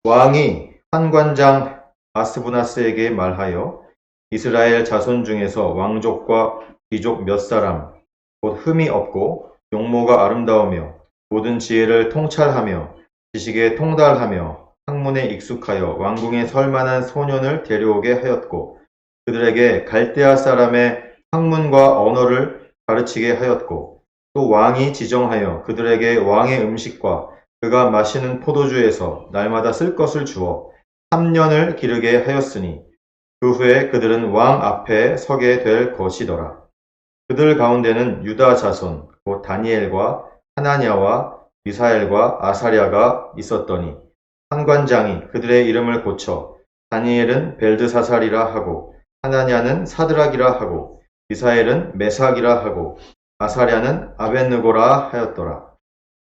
왕이 환관장 아스부나스에게 말하여 이스라엘 자손 중에서 왕족과 귀족 몇 사람 곧 흠이 없고 용모가 아름다우며 모든 지혜를 통찰하며 지식에 통달하며 학문에 익숙하여 왕궁에 설 만한 소년을 데려오게 하였고 그들에게 갈대아 사람의 학문과 언어를 가르치게 하였고 또 왕이 지정하여 그들에게 왕의 음식과 그가 마시는 포도주에서 날마다 쓸 것을 주어 3년을 기르게 하였으니 그 후에 그들은 왕 앞에 서게 될 것이더라. 그들 가운데는 유다 자손 곧 다니엘과 하나냐와 미사엘과 아사랴가 있었더니 환관장이 그들의 이름을 고쳐 다니엘은 벨드사살이라 하고 하나냐는 사드락이라 하고 미사엘은 메삭이라 하고 아사랴는 아벳느고라 하였더라.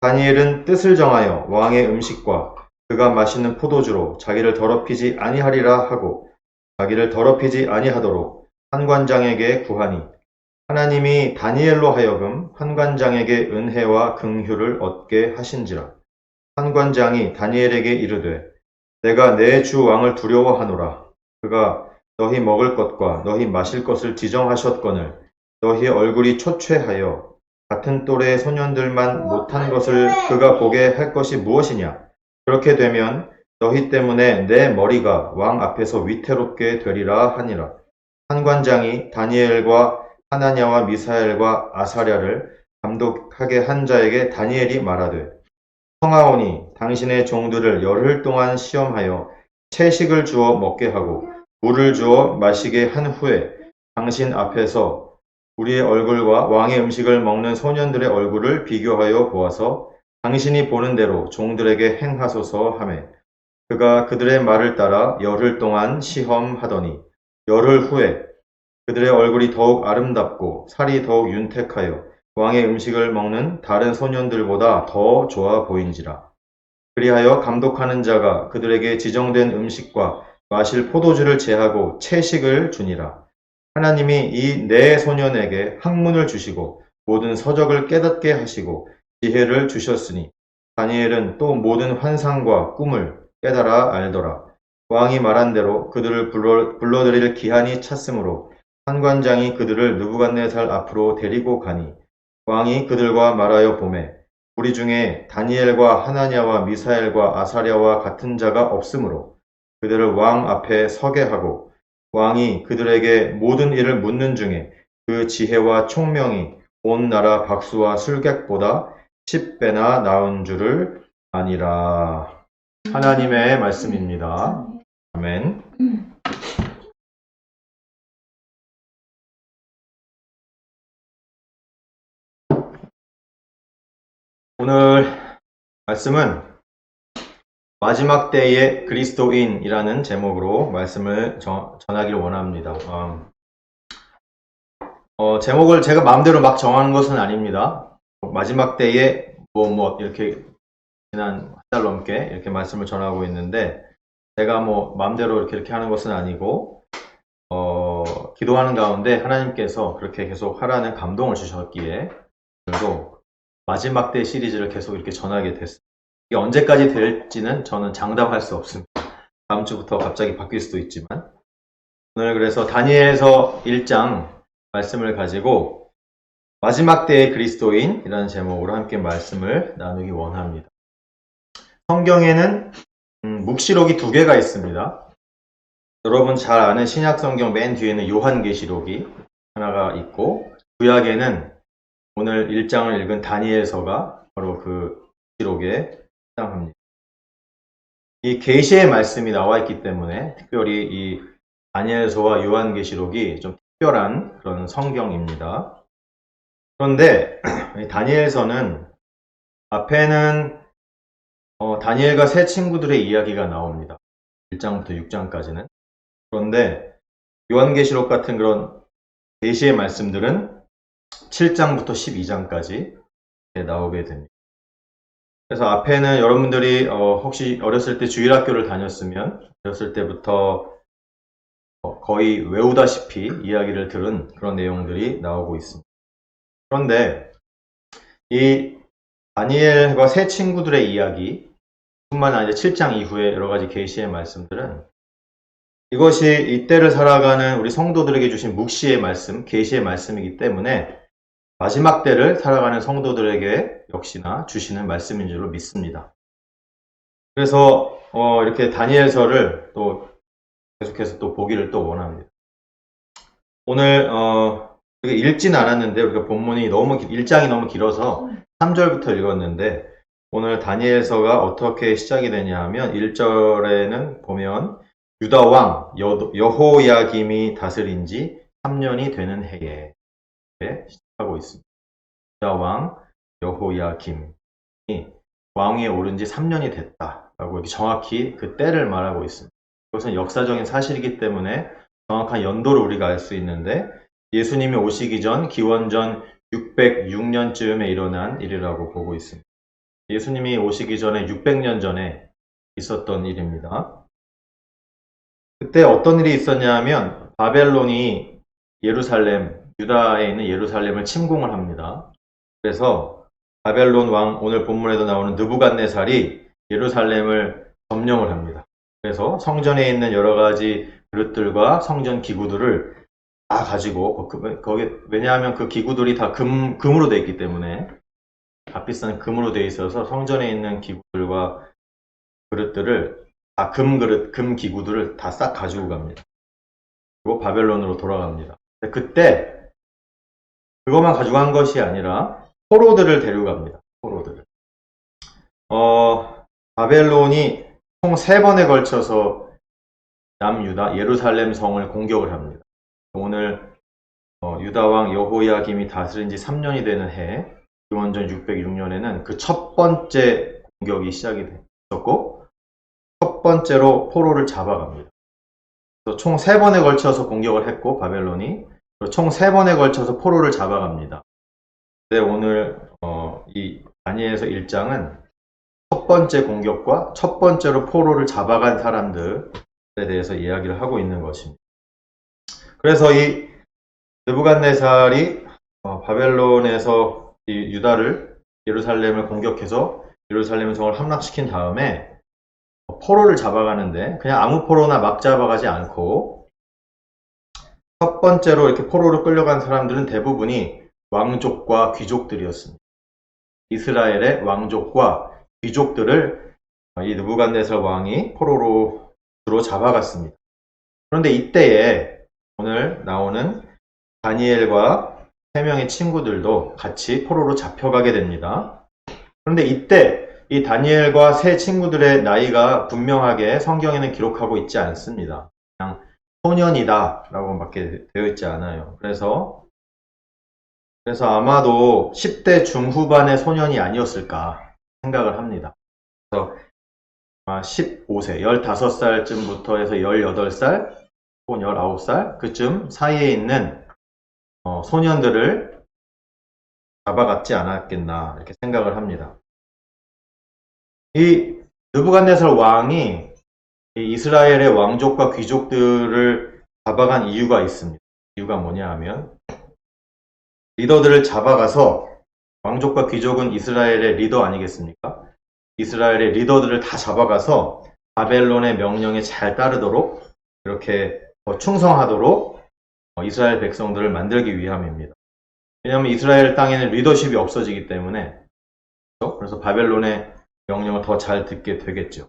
다니엘은 뜻을 정하여 왕의 음식과 그가 마시는 포도주로 자기를 더럽히지 아니하리라 하고 자기를 더럽히지 아니하도록 환관장에게 구하니 하나님이 다니엘로 하여금 환관장에게 은혜와 긍휼을 얻게 하신지라. 환관장이 다니엘에게 이르되 내가 내 주 왕을 두려워하노라. 그가 너희 먹을 것과 너희 마실 것을 지정하셨거늘 너희 얼굴이 초췌하여 같은 또래의 소년들만 못한 것을 그가 보게 할 것이 무엇이냐? 그렇게 되면 너희 때문에 내 머리가 왕 앞에서 위태롭게 되리라 하니라. 환관장이 다니엘과 하나냐와 미사엘과 아사랴를 감독하게 한 자에게 다니엘이 말하되 청하오니 당신의 종들을 열흘 동안 시험하여 채식을 주어 먹게 하고 물을 주어 마시게 한 후에 당신 앞에서 우리의 얼굴과 왕의 음식을 먹는 소년들의 얼굴을 비교하여 보아서 당신이 보는 대로 종들에게 행하소서 하매 그가 그들의 말을 따라 열흘 동안 시험하더니 열흘 후에 그들의 얼굴이 더욱 아름답고 살이 더욱 윤택하여 왕의 음식을 먹는 다른 소년들보다 더 좋아 보인지라. 그리하여 감독하는 자가 그들에게 지정된 음식과 마실 포도주를 제하고 채식을 주니라. 하나님이 이 네 소년에게 학문을 주시고 모든 서적을 깨닫게 하시고 지혜를 주셨으니 다니엘은 또 모든 환상과 꿈을 깨달아 알더라. 왕이 말한 대로 그들을 불러들일 기한이 찼으므로 환관장이 그들을 느부갓네살 앞으로 데리고 가니 왕이 그들과 말하여 보매 우리 중에 다니엘과 하나냐와 미사엘과 아사랴와 같은 자가 없으므로 그들을 왕 앞에 서게 하고 왕이 그들에게 모든 일을 묻는 중에 그 지혜와 총명이 온 나라 박수와 술객보다 10배나 나은 줄을 아니라. 하나님의 말씀입니다. 아멘. 오늘 말씀은 마지막 때의 그리스도인이라는 제목으로 말씀을 전하기를 원합니다. 제목을 제가 마음대로 막 정하는 것은 아닙니다. 마지막 때에 이렇게 지난 한 달 넘게 이렇게 말씀을 전하고 있는데 제가 마음대로 이렇게 하는 것은 아니고 기도하는 가운데 하나님께서 그렇게 계속 하라는 감동을 주셨기에 오늘도 마지막 때 시리즈를 계속 이렇게 전하게 됐습니다. 이게 언제까지 될지는 저는 장담할 수 없습니다. 다음 주부터 갑자기 바뀔 수도 있지만 오늘 그래서 다니엘서 1장 말씀을 가지고 마지막 때의 그리스도인이라는 제목으로 함께 말씀을 나누기 원합니다. 성경에는 묵시록이 2개가 있습니다. 여러분 잘 아는 신약성경 맨 뒤에는 요한계시록이 하나가 있고 구약에는 오늘 1장을 읽은 다니엘서가 바로 그 묵시록에 해당합니다. 이 계시의 말씀이 나와 있기 때문에 특별히 이 다니엘서와 요한계시록이 좀 특별한 그런 성경입니다. 그런데 다니엘서는 앞에는 다니엘과 세 친구들의 이야기가 나옵니다. 1장부터 6장까지는. 그런데 요한계시록 같은 그런 계시의 말씀들은 7장부터 12장까지 나오게 됩니다. 그래서 앞에는 여러분들이 혹시 어렸을 때 주일학교를 다녔으면 어렸을 때부터 거의 외우다시피 이야기를 들은 그런 내용들이 나오고 있습니다. 그런데 이 다니엘과 세 친구들의 이야기 뿐만 아니라 7장 이후에 여러 가지 계시의 말씀들은 이것이 이때를 살아가는 우리 성도들에게 주신 묵시의 말씀, 계시의 말씀이기 때문에 마지막 때를 살아가는 성도들에게 역시나 주시는 말씀인 줄로 믿습니다. 그래서 이렇게 다니엘서를 또 계속해서 또 보기를 또 원합니다. 오늘 읽진 않았는데 우리가 본문이 너무 1장이 너무 길어서 3절부터 읽었는데 오늘 다니엘서가 어떻게 시작이 되냐 하면 1절에는 보면 유다 왕 여호야김이 다스린 지 3년이 되는 해에 시작하고 있습니다. 유다 왕 여호야김이 왕위에 오른 지 3년이 됐다라고 이렇게 정확히 그 때를 말하고 있습니다. 이것은 역사적인 사실이기 때문에 정확한 연도를 우리가 알 수 있는데 예수님이 오시기 전 기원전 606년쯤에 일어난 일이라고 보고 있습니다. 예수님이 오시기 전에 600년 전에 있었던 일입니다. 그때 어떤 일이 있었냐 하면 바벨론이 유다에 있는 예루살렘을 침공을 합니다. 그래서 바벨론 왕, 오늘 본문에도 나오는 느부갓네살이 예루살렘을 점령을 합니다. 그래서 성전에 있는 여러 가지 그릇들과 성전 기구들을 다 가지고 왜냐하면 그 기구들이 다 금으로 되어 있기 때문에 값비싼 금으로 되어 있어서 성전에 있는 기구들과 그릇들을 다 금 기구들을 다 싹 가지고 갑니다. 그리고 바벨론으로 돌아갑니다. 그때 그것만 가지고 간 것이 아니라 포로들을 데려갑니다. 포로들을. 바벨론이 총 3번에 걸쳐서 남유다 예루살렘 성을 공격을 합니다. 오늘 유다 왕 여호야김이 다스린 지 3년이 되는 해 기원전 606년에는 그 첫 번째 공격이 시작이 됐었고 첫 번째로 포로를 잡아갑니다. 그래서 총 3번에 걸쳐서 공격을 했고 바벨론이 총 3번에 걸쳐서 포로를 잡아갑니다. 근데 오늘 이 다니엘서 1장은 첫 번째 공격과 첫 번째로 포로를 잡아간 사람들에 대해서 이야기를 하고 있는 것입니다. 그래서 이 느부갓네살이 바벨론에서 이 유다를 예루살렘을 공격해서 예루살렘 성을 함락시킨 다음에 포로를 잡아가는데 그냥 아무 포로나 막 잡아가지 않고 첫 번째로 이렇게 포로로 끌려간 사람들은 대부분이 왕족과 귀족들이었습니다. 이스라엘의 왕족과 귀족들을 이 느부갓네살 왕이 포로로 주로 잡아갔습니다. 그런데 이때에 오늘 나오는 다니엘과 3명의 친구들도 같이 포로로 잡혀가게 됩니다. 그런데 이때 이 다니엘과 세 친구들의 나이가 분명하게 성경에는 기록하고 있지 않습니다. 그냥 소년이다 라고 밖에 되어 있지 않아요. 그래서 아마도 10대 중후반의 소년이 아니었을까 생각을 합니다. 그래서 15세, 15살쯤부터 해서 18살 혹은 19살 그쯤 사이에 있는 소년들을 잡아갔지 않았겠나 이렇게 생각을 합니다. 이 느부갓네살 왕이 이 이스라엘의 왕족과 귀족들을 잡아간 이유가 있습니다. 이유가 뭐냐 하면 리더들을 잡아가서 왕족과 귀족은 이스라엘의 리더 아니겠습니까? 이스라엘의 리더들을 다 잡아가서 바벨론의 명령에 잘 따르도록 이렇게 충성하도록 이스라엘 백성들을 만들기 위함입니다. 왜냐하면 이스라엘 땅에는 리더십이 없어지기 때문에 그래서 바벨론의 명령을 더 잘 듣게 되겠죠.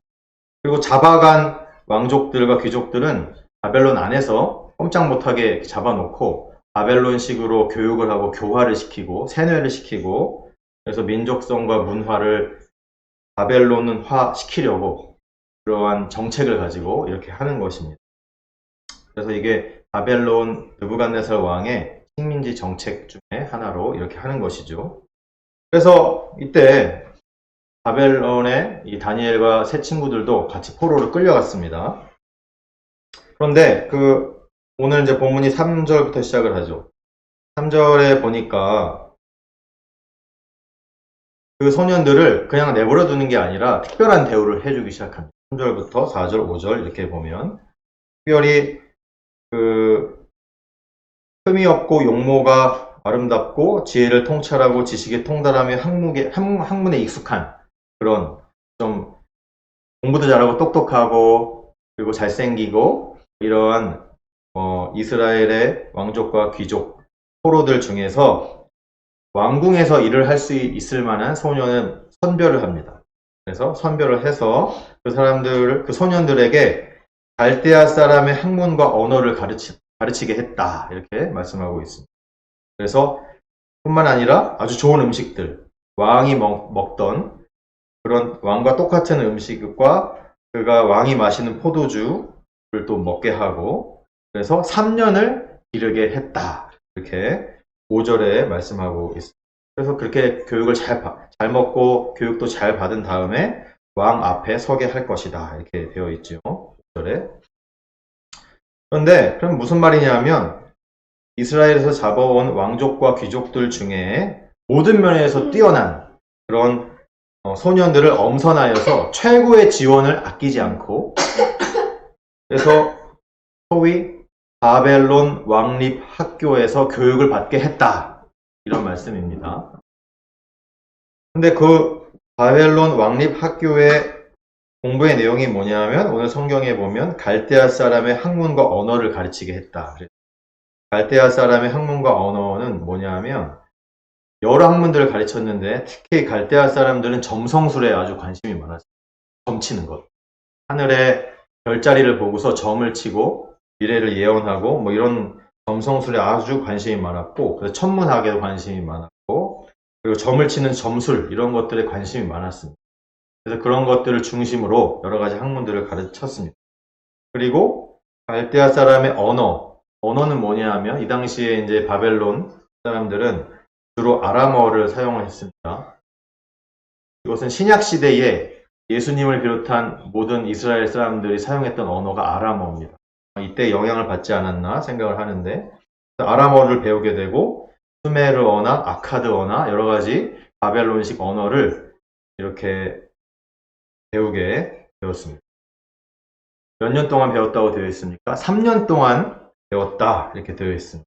그리고 잡아간 왕족들과 귀족들은 바벨론 안에서 꼼짝 못하게 잡아놓고 바벨론식으로 교육을 하고 교화를 시키고 세뇌를 시키고 그래서 민족성과 문화를 바벨론화 시키려고 그러한 정책을 가지고 이렇게 하는 것입니다. 그래서 이게 바벨론 느부갓네살 왕의 식민지 정책 중에 하나로 이렇게 하는 것이죠. 그래서 이때 바벨론의 이 다니엘과 세 친구들도 같이 포로로 끌려갔습니다. 그런데 오늘 이제 본문이 3절부터 시작을 하죠. 3절에 보니까 그 소년들을 그냥 내버려 두는 게 아니라 특별한 대우를 해주기 시작합니다. 3절부터 4절, 5절 이렇게 보면 특별히 흠이 없고 용모가 아름답고 지혜를 통찰하고 지식에 통달하며 학문에 익숙한 그런 좀 공부도 잘하고 똑똑하고 그리고 잘생기고 이러한 이스라엘의 왕족과 귀족 포로들 중에서 왕궁에서 일을 할 수 있을 만한 소년은 선별을 합니다. 그래서 선별을 해서 그 소년들에게 갈대아 사람의 학문과 언어를 가르치게 했다. 이렇게 말씀하고 있습니다. 그래서 뿐만 아니라 아주 좋은 음식들, 왕이 먹던 그런 왕과 똑같은 음식과 그가 왕이 마시는 포도주를 또 먹게 하고 그래서 3년을 기르게 했다. 이렇게 5절에 말씀하고 있습니다. 그래서 그렇게 교육을 잘 먹고 교육도 잘 받은 다음에 왕 앞에 서게 할 것이다. 이렇게 되어 있죠. 5절에. 그런데 그럼 무슨 말이냐면 이스라엘에서 잡아온 왕족과 귀족들 중에 모든 면에서 뛰어난 그런 소년들을 엄선하여서 최고의 지원을 아끼지 않고 그래서 소위 바벨론 왕립 학교에서 교육을 받게 했다. 이런 말씀입니다. 근데 그 바벨론 왕립 학교의 공부의 내용이 뭐냐면 오늘 성경에 보면 갈대아 사람의 학문과 언어를 가르치게 했다. 갈대아 사람의 학문과 언어는 뭐냐면 여러 학문들을 가르쳤는데 특히 갈대아 사람들은 점성술에 아주 관심이 많았어요. 점치는 것. 하늘에 별자리를 보고서 점을 치고 미래를 예언하고 뭐 이런 점성술에 아주 관심이 많았고 그래서 천문학에도 관심이 많았고 그리고 점을 치는 점술 이런 것들에 관심이 많았습니다. 그래서 그런 것들을 중심으로 여러 가지 학문들을 가르쳤습니다. 그리고 갈대아 사람의 언어는 뭐냐 하면 이 당시에 이제 바벨론 사람들은 주로 아람어를 사용했습니다. 이것은 신약 시대에 예수님을 비롯한 모든 이스라엘 사람들이 사용했던 언어가 아람어입니다. 이때 영향을 받지 않았나 생각을 하는데 아람어를 배우게 되고 수메르어나 아카드어나 여러 가지 바벨론식 언어를 이렇게 배우게 되었습니다. 몇 년 동안 배웠다고 되어 있습니까? 3년 동안 배웠다 이렇게 되어 있습니다.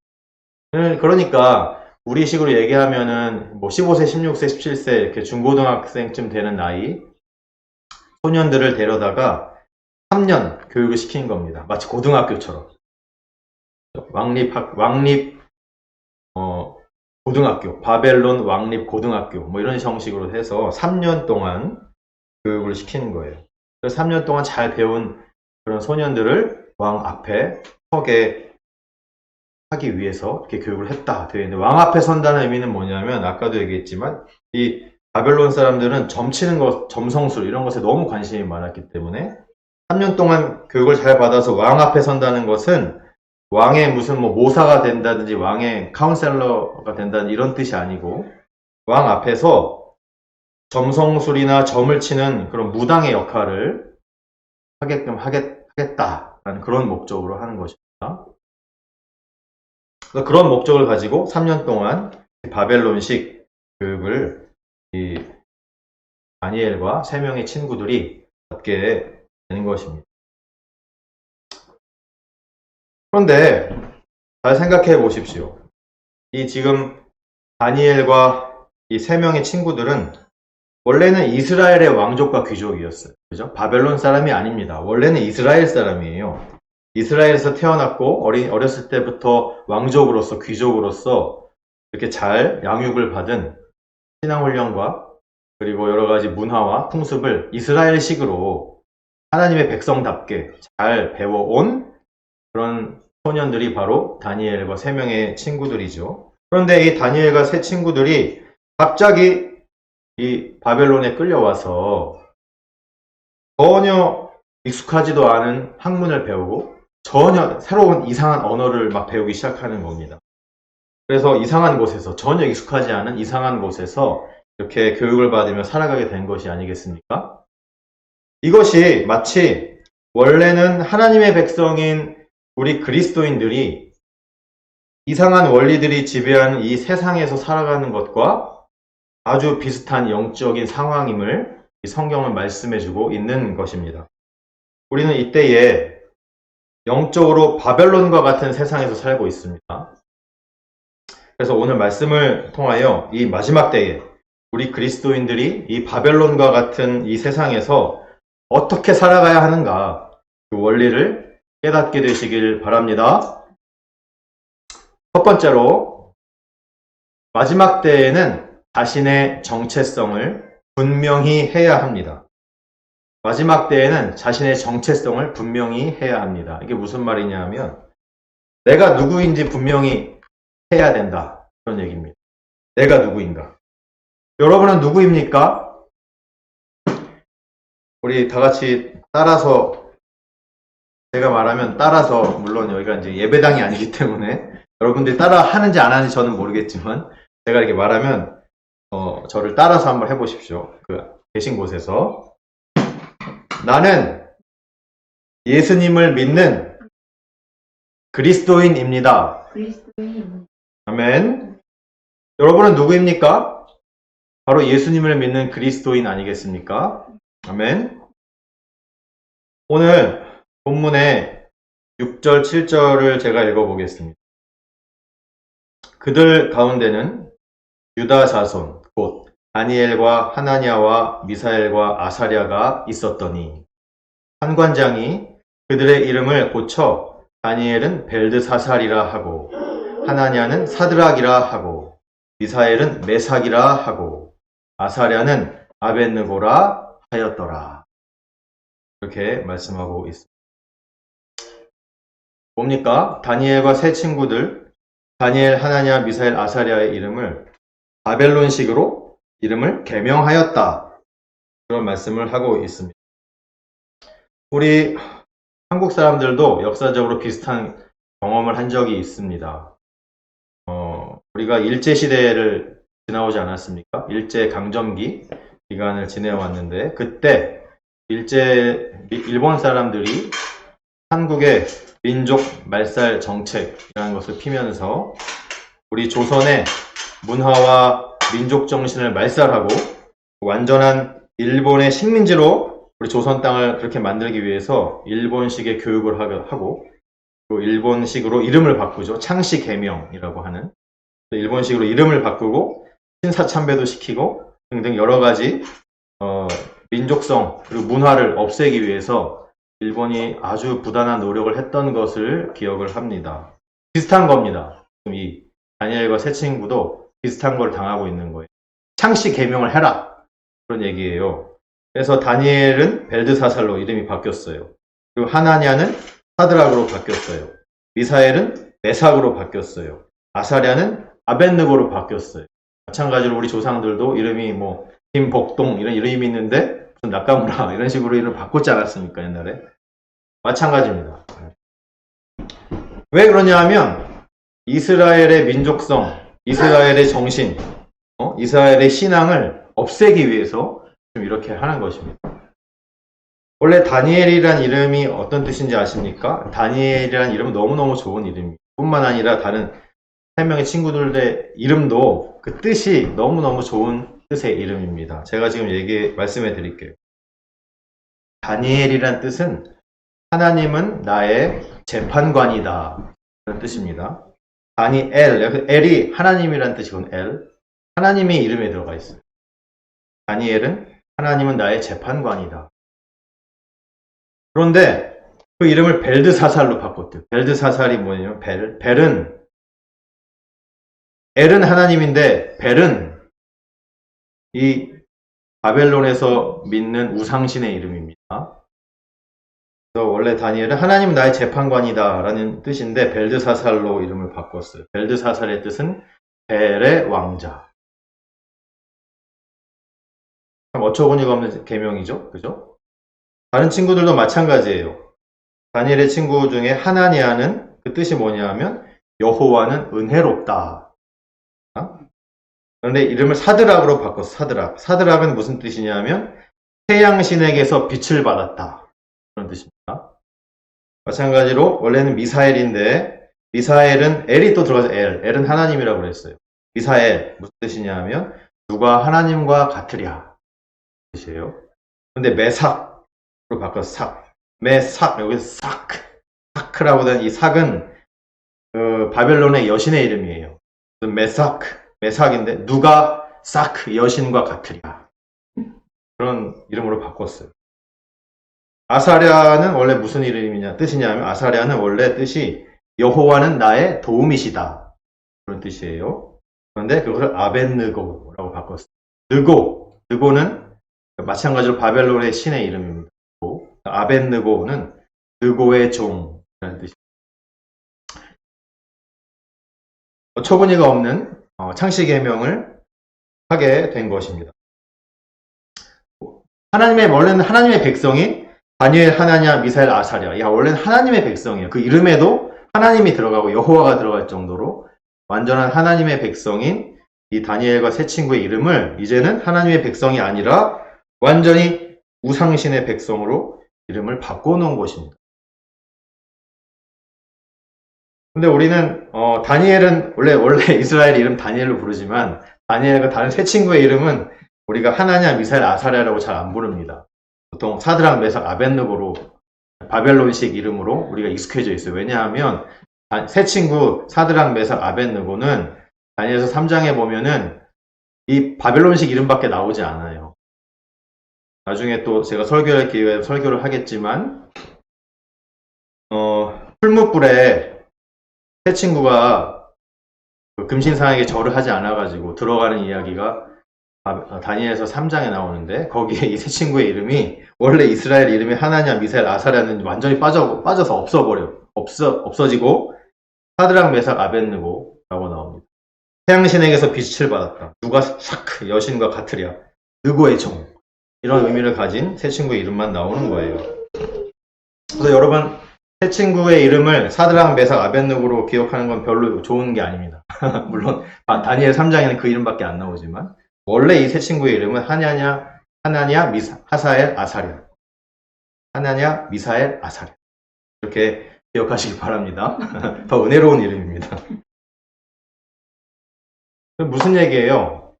그러니까 우리식으로 얘기하면은 뭐 15세, 16세, 17세 이렇게 중고등학생쯤 되는 나이 소년들을 데려다가 3년 교육을 시킨 겁니다. 마치 고등학교처럼. 왕립 고등학교, 바벨론 왕립 고등학교 뭐 이런 형식으로 해서 3년 동안 교육을 시키는 거예요. 그래서 3년 동안 잘 배운 그런 소년들을 왕 앞에 서게 하기 위해서 이렇게 교육을 했다 되어 있는데 왕 앞에 선다는 의미는 뭐냐면 아까도 얘기했지만 이 바벨론 사람들은 점치는 것, 점성술 이런 것에 너무 관심이 많았기 때문에 3년 동안 교육을 잘 받아서 왕 앞에 선다는 것은 왕의 무슨 뭐 모사가 된다든지 왕의 카운셀러가 된다는 이런 뜻이 아니고 왕 앞에서 점성술이나 점을 치는 그런 무당의 역할을 하게끔 하겠다라는 그런 목적으로 하는 것입니다. 그런 목적을 가지고 3년 동안 바벨론식 교육을 이 다니엘과 3명의 친구들이 받게 되는 것입니다. 그런데 잘 생각해 보십시오. 이 지금 다니엘과 이 3명의 친구들은 원래는 이스라엘의 왕족과 귀족이었어요. 그죠? 바벨론 사람이 아닙니다. 원래는 이스라엘 사람이에요. 이스라엘에서 태어났고 어렸을 때부터 왕족으로서 귀족으로서 이렇게 잘 양육을 받은 신앙훈련과 그리고 여러 가지 문화와 풍습을 이스라엘식으로 하나님의 백성답게 잘 배워온 그런 소년들이 바로 다니엘과 3명의 친구들이죠. 그런데 이 다니엘과 3 친구들이 갑자기 이 바벨론에 끌려와서 전혀 익숙하지도 않은 학문을 배우고 전혀 새로운 이상한 언어를 막 배우기 시작하는 겁니다. 그래서 이상한 곳에서 전혀 익숙하지 않은 이상한 곳에서 이렇게 교육을 받으며 살아가게 된 것이 아니겠습니까? 이것이 마치 원래는 하나님의 백성인 우리 그리스도인들이 이상한 원리들이 지배하는 이 세상에서 살아가는 것과 아주 비슷한 영적인 상황임을 이 성경은 말씀해주고 있는 것입니다. 우리는 이때에 영적으로 바벨론과 같은 세상에서 살고 있습니다. 그래서 오늘 말씀을 통하여 이 마지막 때에 우리 그리스도인들이 이 바벨론과 같은 이 세상에서 어떻게 살아가야 하는가, 그 원리를 깨닫게 되시길 바랍니다. 첫 번째로, 마지막 때에는 자신의 정체성을 분명히 해야 합니다. 마지막 때에는 자신의 정체성을 분명히 해야 합니다. 이게 무슨 말이냐 하면, 내가 누구인지 분명히 해야 된다. 그런 얘기입니다. 내가 누구인가. 여러분은 누구입니까? 우리 다 같이 따라서, 제가 말하면 따라서, 물론 여기가 이제 예배당이 아니기 때문에 여러분들이 따라 하는지 안 하는지 저는 모르겠지만, 제가 이렇게 말하면 저를 따라서 한번 해보십시오. 그 계신 곳에서. 나는 예수님을 믿는 그리스도인입니다. 그리스도인. 아멘. 여러분은 누구입니까? 바로 예수님을 믿는 그리스도인 아니겠습니까? 아멘. 오늘 본문의 6절, 7절을 제가 읽어보겠습니다. 그들 가운데는 유다 자손, 곧 다니엘과 하나냐와 미사엘과 아사랴가 있었더니 판관장이 그들의 이름을 고쳐 다니엘은 벨드사살이라 하고 하나냐는 사드락이라 하고 미사엘은 메삭이라 하고 아사랴는 아벳느고라 하였더라. 이렇게 말씀하고 있습니다. 뭡니까? 다니엘과 세 친구들, 다니엘, 하나냐, 미사엘, 아사랴의 이름을 바벨론식으로 이름을 개명하였다. 그런 말씀을 하고 있습니다. 우리 한국 사람들도 역사적으로 비슷한 경험을 한 적이 있습니다. 우리가 일제시대를 지나오지 않았습니까? 일제강점기 기간을 지내왔는데, 그때 일본 사람들이 한국의 민족 말살 정책이라는 것을 피면서 우리 조선의 문화와 민족 정신을 말살하고 완전한 일본의 식민지로 우리 조선 땅을 그렇게 만들기 위해서 일본식의 교육을 하고 또 일본식으로 이름을 바꾸죠. 창씨 개명이라고 하는 일본식으로 이름을 바꾸고 신사참배도 시키고 등등 여러 가지 민족성 그리고 문화를 없애기 위해서 일본이 아주 부단한 노력을 했던 것을 기억을 합니다. 비슷한 겁니다. 이 다니엘과 세 친구도 비슷한 걸 당하고 있는 거예요. 창씨 개명을 해라. 그런 얘기예요. 그래서 다니엘은 벨드사살로 이름이 바뀌었어요. 그리고 하나냐는 사드락으로 바뀌었어요. 미사엘은 메삭으로 바뀌었어요. 아사랴는 아벳느고로 바뀌었어요. 마찬가지로 우리 조상들도 이름이 뭐 김복동 이런 이름이 있는데 무슨 나카무라 이런 식으로 이름을 바꿨지 않았습니까? 옛날에. 마찬가지입니다. 왜 그러냐 하면 이스라엘의 민족성, 이스라엘의 정신, 이스라엘의 신앙을 없애기 위해서 좀 이렇게 하는 것입니다. 원래 다니엘이란 이름이 어떤 뜻인지 아십니까? 다니엘이란 이름은 너무너무 좋은 이름입니다. 뿐만 아니라 다른 3명의 친구들의 이름도 그 뜻이 너무너무 좋은 뜻의 이름입니다. 제가 지금 말씀해 드릴게요. 다니엘이란 뜻은 하나님은 나의 재판관이다. 그런 뜻입니다. 다니엘, 엘이 하나님이란 뜻이군, 엘. 하나님의 이름에 들어가 있어요. 다니엘은 하나님은 나의 재판관이다. 그런데 그 이름을 벨드사살로 바꿨대요. 벨드사살이 뭐냐면 엘은 하나님인데 벨은 이 바벨론에서 믿는 우상신의 이름입니다. 그래서 원래 다니엘은 하나님은 나의 재판관이다 라는 뜻인데 벨드사살로 이름을 바꿨어요. 벨드사살의 뜻은 벨의 왕자. 참 어처구니가 없는 계명이죠. 그죠? 다른 친구들도 마찬가지예요. 다니엘의 친구 중에 하나냐는 그 뜻이 뭐냐 하면 여호와는 은혜롭다. 그런데 이름을 사드락으로 바꿨어. 사드락. 사드락은 무슨 뜻이냐면 태양신에게서 빛을 받았다. 그런 뜻입니다. 마찬가지로 원래는 미사엘인데 미사엘은 엘이 또 들어가서 엘은 하나님이라고 그랬어요. 미사엘 무슨 뜻이냐 하면 누가 하나님과 같으랴 뜻이에요. 그런데 메삭으로 바꿔서 삭. 메삭 여기서 사크라고 된 이 삭은 바벨론의 여신의 이름이에요. 메삭인데 누가 사크 여신과 같으랴 그런 이름으로 바꿨어요. 아사랴는 원래 무슨 이름이냐 뜻이냐면 아사랴는 원래 뜻이 여호와는 나의 도움이시다 그런 뜻이에요. 그런데 그것을 아벳느고라고 바꿨어요. 느고는 마찬가지로 바벨론의 신의 이름입니다. 아벳느고는 느고의 종이라는 뜻입니다. 초분이가 없는 창씨계명을 하게 된 것입니다. 원래는 하나님의 백성인 다니엘, 하나냐, 미사엘, 아사랴. 원래는 하나님의 백성이에요. 그 이름에도 하나님이 들어가고 여호와가 들어갈 정도로 완전한 하나님의 백성인 이 다니엘과 세 친구의 이름을 이제는 하나님의 백성이 아니라 완전히 우상신의 백성으로 이름을 바꿔놓은 것입니다. 근데 우리는 다니엘은 원래 이스라엘 이름 다니엘로 부르지만 다니엘과 다른 세 친구의 이름은 우리가 하나냐, 미사엘, 아사랴라고 잘 안 부릅니다. 보통 사드락, 메삭, 아벳느고로 바벨론식 이름으로 우리가 익숙해져 있어요. 왜냐하면 세 친구 사드락, 메삭, 아벳느고는 다니엘서 3장에 보면은 이 바벨론식 이름밖에 나오지 않아요. 나중에 또 제가 설교할 기회에 설교를 하겠지만 풀무불에 세 친구가 그 금신상에게 절을 하지 않아가지고 들어가는 이야기가 다니엘서 3장에 나오는데 거기에 이 세 친구의 이름이 원래 이스라엘 이름이 하나냐, 미사엘, 아사랴는 완전히 빠져서 없어지고 사드락, 메삭, 아벳느고라고 나옵니다. 태양신에게서 빛을 받았다. 누가 싹 여신과 같으랴. 느고의 종. 이런 의미를 가진 세 친구의 이름만 나오는 거예요. 그래서 여러분 세 친구의 이름을 사드락, 메삭, 아벳느고로 기억하는 건 별로 좋은 게 아닙니다. 물론 다니엘 3장에는 그 이름밖에 안 나오지만 원래 이 세 친구의 이름은 하나냐, 하사엘, 아사랴. 하나냐, 미사엘, 아사랴. 이렇게 기억하시기 바랍니다. 더 은혜로운 이름입니다. 무슨 얘기예요?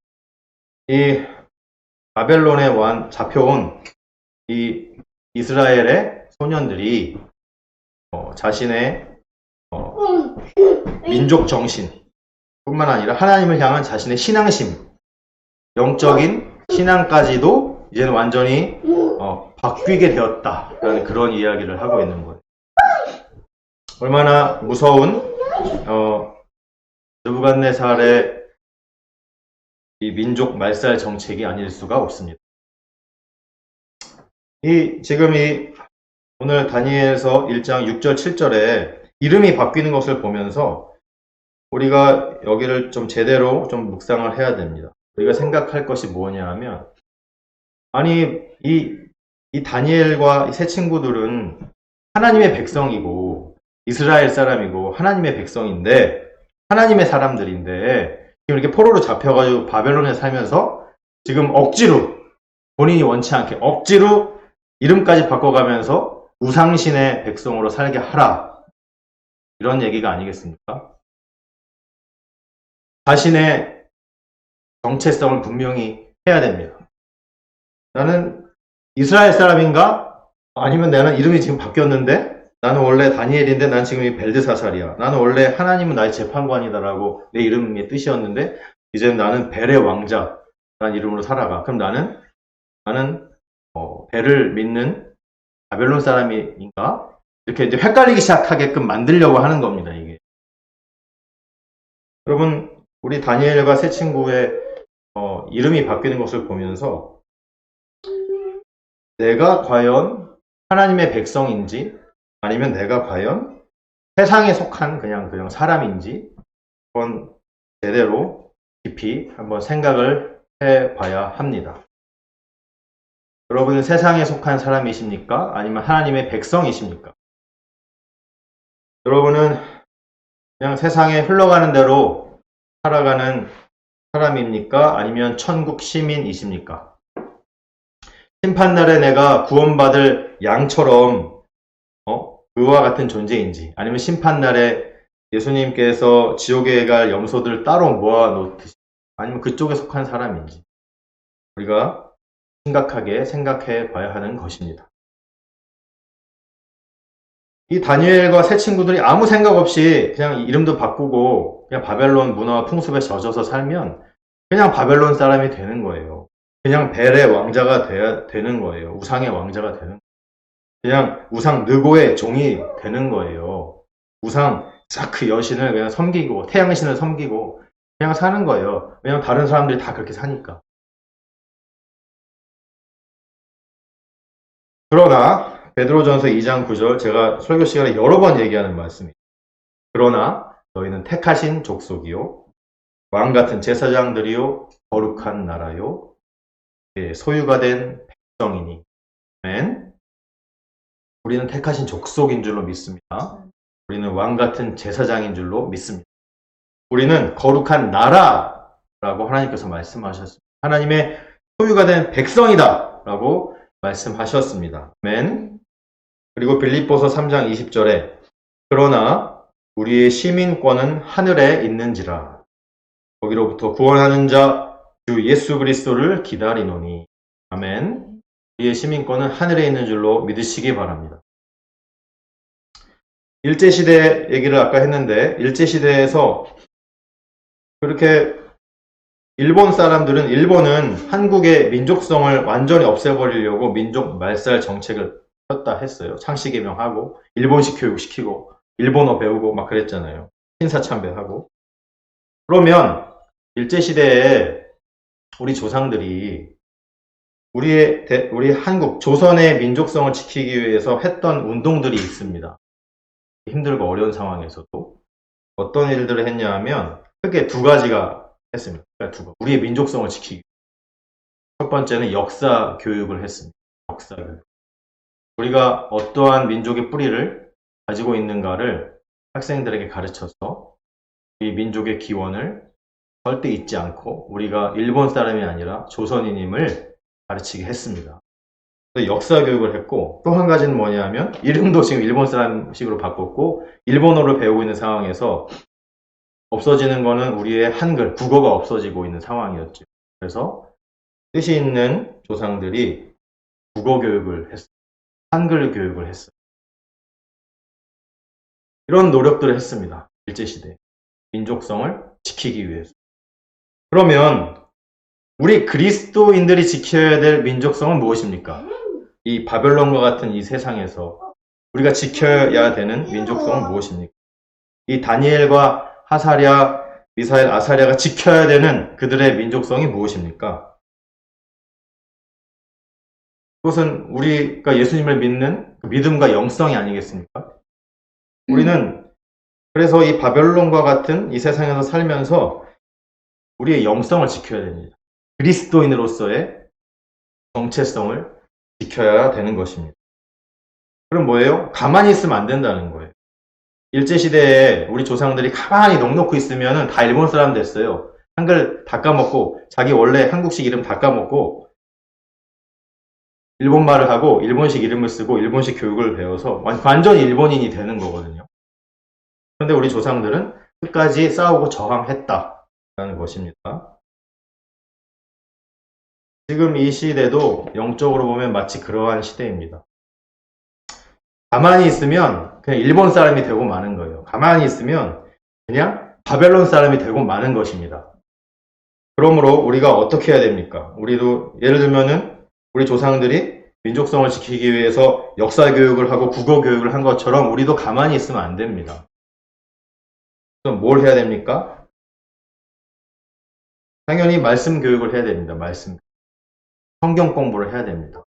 이 바벨론에 잡혀온 이 이스라엘의 소년들이 자신의 민족 정신 뿐만 아니라 하나님을 향한 자신의 신앙심, 영적인 신앙까지도 이제는 완전히 바뀌게 되었다라는 그런 이야기를 하고 있는 거예요. 얼마나 무서운 느부갓네살의 이 민족 말살 정책이 아닐 수가 없습니다. 지금 오늘 다니엘서 1장 6절 7절에 이름이 바뀌는 것을 보면서 우리가 여기를 좀 제대로 좀 묵상을 해야 됩니다. 우리가 생각할 것이 뭐냐 하면 아니 이 다니엘과 이 세 친구들은 하나님의 백성이고 이스라엘 사람이고 하나님의 백성인데 하나님의 사람들인데 지금 이렇게 포로로 잡혀가지고 바벨론에 살면서 지금 억지로 본인이 원치 않게 억지로 이름까지 바꿔가면서 우상신의 백성으로 살게 하라 이런 얘기가 아니겠습니까? 자신의 정체성을 분명히 해야 됩니다. 나는 이스라엘 사람인가? 아니면 나는 이름이 지금 바뀌었는데 나는 원래 다니엘인데 난 지금 이 벨드사살이야. 나는 원래 하나님은 나의 재판관이다라고 내 이름의 뜻이었는데 이제는 나는 벨의 왕자라는 이름으로 살아가. 그럼 나는 벨을 믿는 바벨론 사람인가? 이렇게 이제 헷갈리기 시작하게끔 만들려고 하는 겁니다, 이게. 여러분, 우리 다니엘과 세 친구의 이름이 바뀌는 것을 보면서 내가 과연 하나님의 백성인지 아니면 내가 과연 세상에 속한 그냥 사람인지 그건 제대로 깊이 한번 생각을 해봐야 합니다. 여러분은 세상에 속한 사람이십니까? 아니면 하나님의 백성이십니까? 여러분은 그냥 세상에 흘러가는 대로 살아가는 사람입니까? 아니면 천국 시민이십니까? 심판날에 내가 구원받을 양처럼 그와 같은 존재인지 아니면 심판날에 예수님께서 지옥에 갈 염소들 따로 모아놓듯이 아니면 그쪽에 속한 사람인지 우리가 심각하게 생각해 봐야 하는 것입니다. 이 다니엘과 세 친구들이 아무 생각 없이 그냥 이름도 바꾸고 그냥 바벨론 문화와 풍습에 젖어서 살면 그냥 바벨론 사람이 되는 거예요. 그냥 벨의 왕자가 되는 거예요. 우상의 왕자가 되는 거예요. 그냥 우상 느고의 종이 되는 거예요. 우상 싹 그 여신을 그냥 섬기고 태양신을 섬기고 그냥 사는 거예요. 왜냐면 다른 사람들이 다 그렇게 사니까. 그러나 베드로전서 2장 9절 제가 설교 시간에 여러 번 얘기하는 말씀이에요. 그러나 너희는 택하신 족속이요 왕 같은 제사장들이요 거룩한 나라요 소유가 된 백성이니 아멘. 우리는 택하신 족속인 줄로 믿습니다. 우리는 왕 같은 제사장인 줄로 믿습니다. 우리는 거룩한 나라라고 하나님께서 말씀하셨습니다. 하나님의 소유가 된 백성이다 라고 말씀하셨습니다. 아멘. 그리고 빌립보서 3장 20절에 그러나 우리의 시민권은 하늘에 있는지라 거기로부터 구원하는 자 주 예수 그리스도를 기다리노니 아멘. 우리의 시민권은 하늘에 있는 줄로 믿으시기 바랍니다. 일제시대 얘기를 아까 했는데 일제시대에서 그렇게 일본은 한국의 민족성을 완전히 없애버리려고 민족 말살 정책을 폈다 했어요. 창씨개명하고 일본식 교육시키고 일본어 배우고 막 그랬잖아요. 신사참배하고. 그러면 일제시대에 우리 조상들이 우리 한국 조선의 민족성을 지키기 위해서 했던 운동들이 있습니다. 힘들고 어려운 상황에서도 어떤 일들을 했냐 하면 크게 두 가지가 했습니다. 그러니까 우리의 민족성을 지키기. 첫 번째는 역사 교육을 했습니다. 역사 교육. 우리가 어떠한 민족의 뿌리를 가지고 있는가를 학생들에게 가르쳐서 이 민족의 기원을 절대 잊지 않고 우리가 일본 사람이 아니라 조선인임을 가르치게 했습니다. 역사 교육을 했고 또 한 가지는 뭐냐면 이름도 지금 일본 사람식으로 바꿨고 일본어를 배우고 있는 상황에서 없어지는 거는 우리의 한글, 국어가 없어지고 있는 상황이었죠. 그래서 뜻이 있는 조상들이 국어 교육을 했어요. 한글 교육을 했어요. 이런 노력들을 했습니다. 일제시대. 민족성을 지키기 위해서. 그러면 우리 그리스도인들이 지켜야 될 민족성은 무엇입니까? 이 바벨론과 같은 이 세상에서 우리가 지켜야 되는 민족성은 무엇입니까? 이 다니엘과 하사랴, 미사엘, 아사랴가 지켜야 되는 그들의 민족성이 무엇입니까? 그것은 우리가 예수님을 믿는 그 믿음과 영성이 아니겠습니까? 우리는 그래서 이 바벨론과 같은 이 세상에서 살면서 우리의 영성을 지켜야 됩니다. 그리스도인으로서의 정체성을 지켜야 되는 것입니다. 그럼 뭐예요? 가만히 있으면 안 된다는 거예요. 일제시대에 우리 조상들이 가만히 넋놓고 있으면 다 일본 사람 됐어요. 한글 다 까먹고 자기 원래 한국식 이름 다 까먹고 일본말을 하고 일본식 이름을 쓰고 일본식 교육을 배워서 완전히 일본인이 되는 거거든요. 그런데 우리 조상들은 끝까지 싸우고 저항했다라는 것입니다. 지금 이 시대도 영적으로 보면 마치 그러한 시대입니다. 가만히 있으면 그냥 일본 사람이 되고 마는 거예요. 가만히 있으면 그냥 바벨론 사람이 되고 마는 것입니다. 그러므로 우리가 어떻게 해야 됩니까? 우리도 예를 들면은 우리 조상들이 민족성을 지키기 위해서 역사 교육을 하고 국어 교육을 한 것처럼 우리도 가만히 있으면 안 됩니다. 그럼 뭘 해야 됩니까? 당연히 말씀 교육을 해야 됩니다. 말씀. 성경 공부를 해야 됩니다.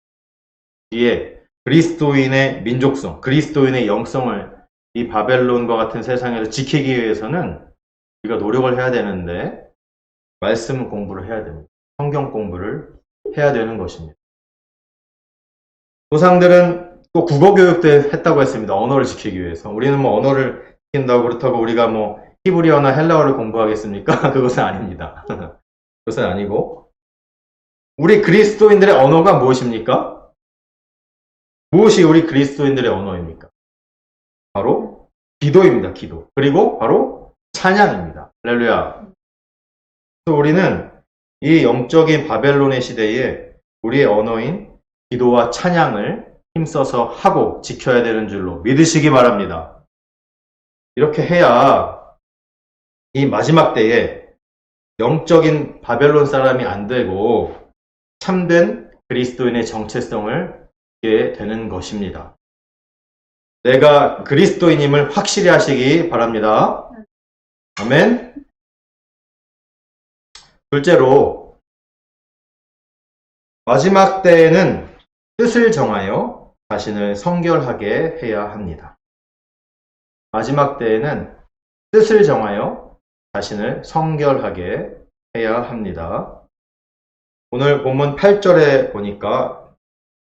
뒤에 그리스도인의 민족성, 그리스도인의 영성을 이 바벨론과 같은 세상에서 지키기 위해서는 우리가 노력을 해야 되는데 말씀 공부를 해야 됩니다. 성경 공부를 해야 되는 것입니다. 조상들은 또 국어 교육도 했다고 했습니다. 언어를 지키기 위해서. 우리는 뭐 언어를 지킨다고 그렇다고 우리가 뭐 히브리어나 헬라어를 공부하겠습니까? 그것은 아닙니다. 그것은 아니고 우리 그리스도인들의 언어가 무엇입니까? 무엇이 우리 그리스도인들의 언어입니까? 바로 기도입니다. 기도. 그리고 바로 찬양입니다. 할렐루야. 우리는 이 영적인 바벨론의 시대에 우리의 언어인 기도와 찬양을 힘써서 하고 지켜야 되는 줄로 믿으시기 바랍니다. 이렇게 해야 이 마지막 때에 영적인 바벨론 사람이 안 되고 참된 그리스도인의 정체성을 갖게 되는 것입니다. 내가 그리스도인임을 확실히 하시기 바랍니다. 아멘. 둘째로, 마지막 때에는 뜻을 정하여 자신을 성결하게 해야 합니다. 마지막 때에는 뜻을 정하여 자신을 성결하게 해야 합니다. 오늘 본문 8절에 보니까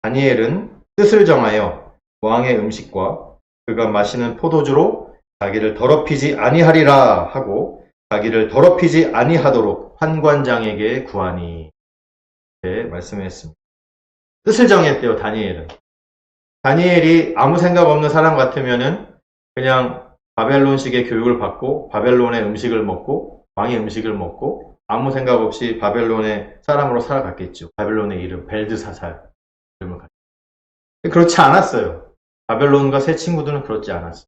다니엘은 뜻을 정하여 왕의 음식과 그가 마시는 포도주로 자기를 더럽히지 아니하리라 하고 자기를 더럽히지 아니하도록 환관장에게 구하니 이렇게 말씀했습니다. 뜻을 정했대요. 다니엘이 아무 생각 없는 사람 같으면은 그냥 바벨론식의 교육을 받고 바벨론의 음식을 먹고 왕의 음식을 먹고 아무 생각 없이 바벨론의 사람으로 살아갔겠죠. 바벨론의 이름 벨드사살 이름을 가지고. 그렇지 않았어요. 바벨론과 새 친구들은 그렇지 않았어요.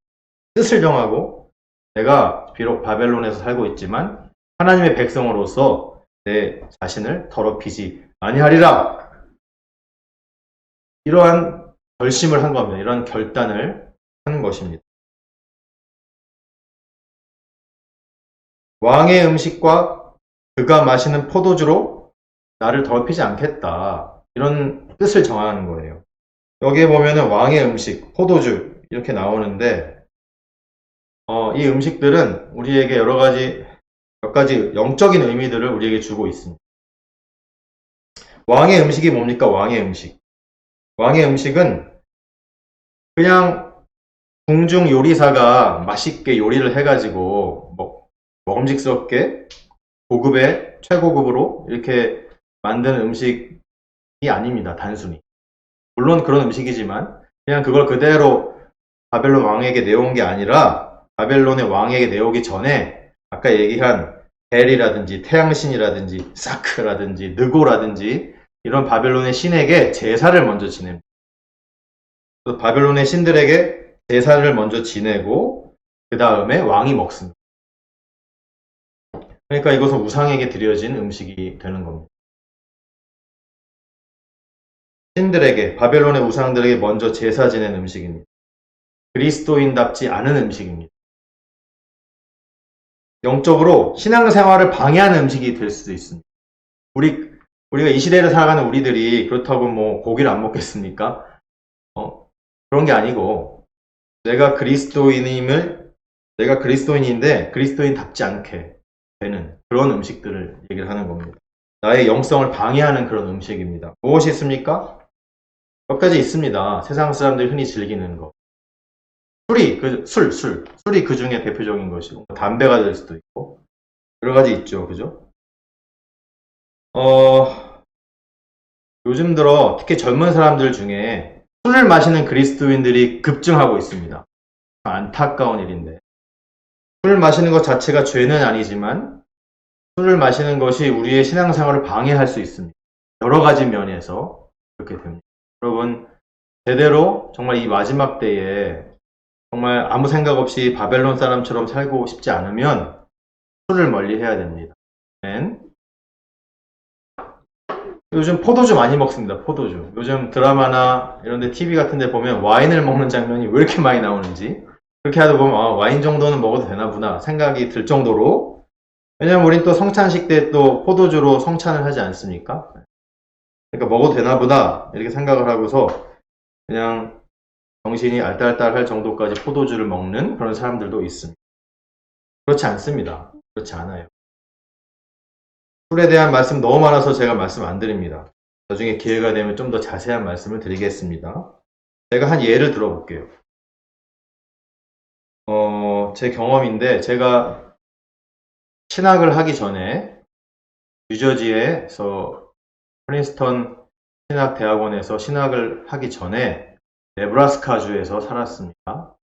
뜻을 정하고 내가 비록 바벨론에서 살고 있지만 하나님의 백성으로서 내 자신을 더럽히지 아니하리라. 이러한 결심을 한 겁니다. 이러한 결단을 한 것입니다. 왕의 음식과 그가 마시는 포도주로 나를 더럽히지 않겠다. 이런 뜻을 정하는 거예요. 여기에 보면은 왕의 음식, 포도주 이렇게 나오는데 이 음식들은 우리에게 몇 가지 영적인 의미들을 우리에게 주고 있습니다. 왕의 음식이 뭡니까? 왕의 음식. 왕의 음식은 그냥 궁중 요리사가 맛있게 요리를 해가지고 먹음직스럽게 고급의 최고급으로 이렇게 만든 음식이 아닙니다. 단순히. 물론 그런 음식이지만 그냥 그걸 그대로 바벨론 왕에게 내온 게 아니라 바벨론의 왕에게 내오기 전에 아까 얘기한 벨이라든지 태양신이라든지 사크라든지 느고라든지 이런 바벨론의 신에게 제사를 먼저 지냅니다. 바벨론의 신들에게 제사를 먼저 지내고 그 다음에 왕이 먹습니다. 그러니까 이것은 우상에게 드려진 음식이 되는 겁니다. 신들에게, 바벨론의 우상들에게 먼저 제사 지낸 음식입니다. 그리스도인답지 않은 음식입니다. 영적으로 신앙생활을 방해하는 음식이 될 수도 있습니다. 우리가 이 시대를 살아가는 우리들이 그렇다고 고기를 안 먹겠습니까? 그런 게 아니고 내가 그리스도인인데 그리스도인답지 않게 되는 그런 음식들을 얘기를 하는 겁니다. 나의 영성을 방해하는 그런 음식입니다. 무엇이 있습니까? 몇 가지 있습니다. 세상 사람들이 흔히 즐기는 거. 술이 그 중에 대표적인 것이고, 담배가 될 수도 있고, 여러 가지 있죠. 그죠? 요즘 들어 특히 젊은 사람들 중에 술을 마시는 그리스도인들이 급증하고 있습니다. 안타까운 일인데. 술을 마시는 것 자체가 죄는 아니지만, 술을 마시는 것이 우리의 신앙생활을 방해할 수 있습니다. 여러 가지 면에서 그렇게 됩니다. 여러분, 제대로 정말 이 마지막 때에 정말 아무 생각 없이 바벨론 사람처럼 살고 싶지 않으면 술을 멀리 해야 됩니다. 요즘 포도주 많이 먹습니다. 포도주. 요즘 드라마나 이런데 TV 같은 데 보면 와인을 먹는 장면이 왜 이렇게 많이 나오는지 그렇게 하다 보면 와인 정도는 먹어도 되나보다 생각이 들 정도로 왜냐면 우린 또 성찬식 때 또 포도주로 성찬을 하지 않습니까? 그러니까 먹어도 되나보다 이렇게 생각을 하고서 그냥 정신이 알딸딸할 정도까지 포도주를 먹는 그런 사람들도 있습니다. 그렇지 않습니다. 그렇지 않아요. 술에 대한 말씀 너무 많아서 제가 말씀 안 드립니다. 나중에 기회가 되면 좀 더 자세한 말씀을 드리겠습니다. 제가 한 예를 들어볼게요. 제 경험인데 제가 신학을 하기 전에 뉴저지에서 프린스턴 신학대학원에서 신학을 하기 전에 네브라스카주에서 살았습니다.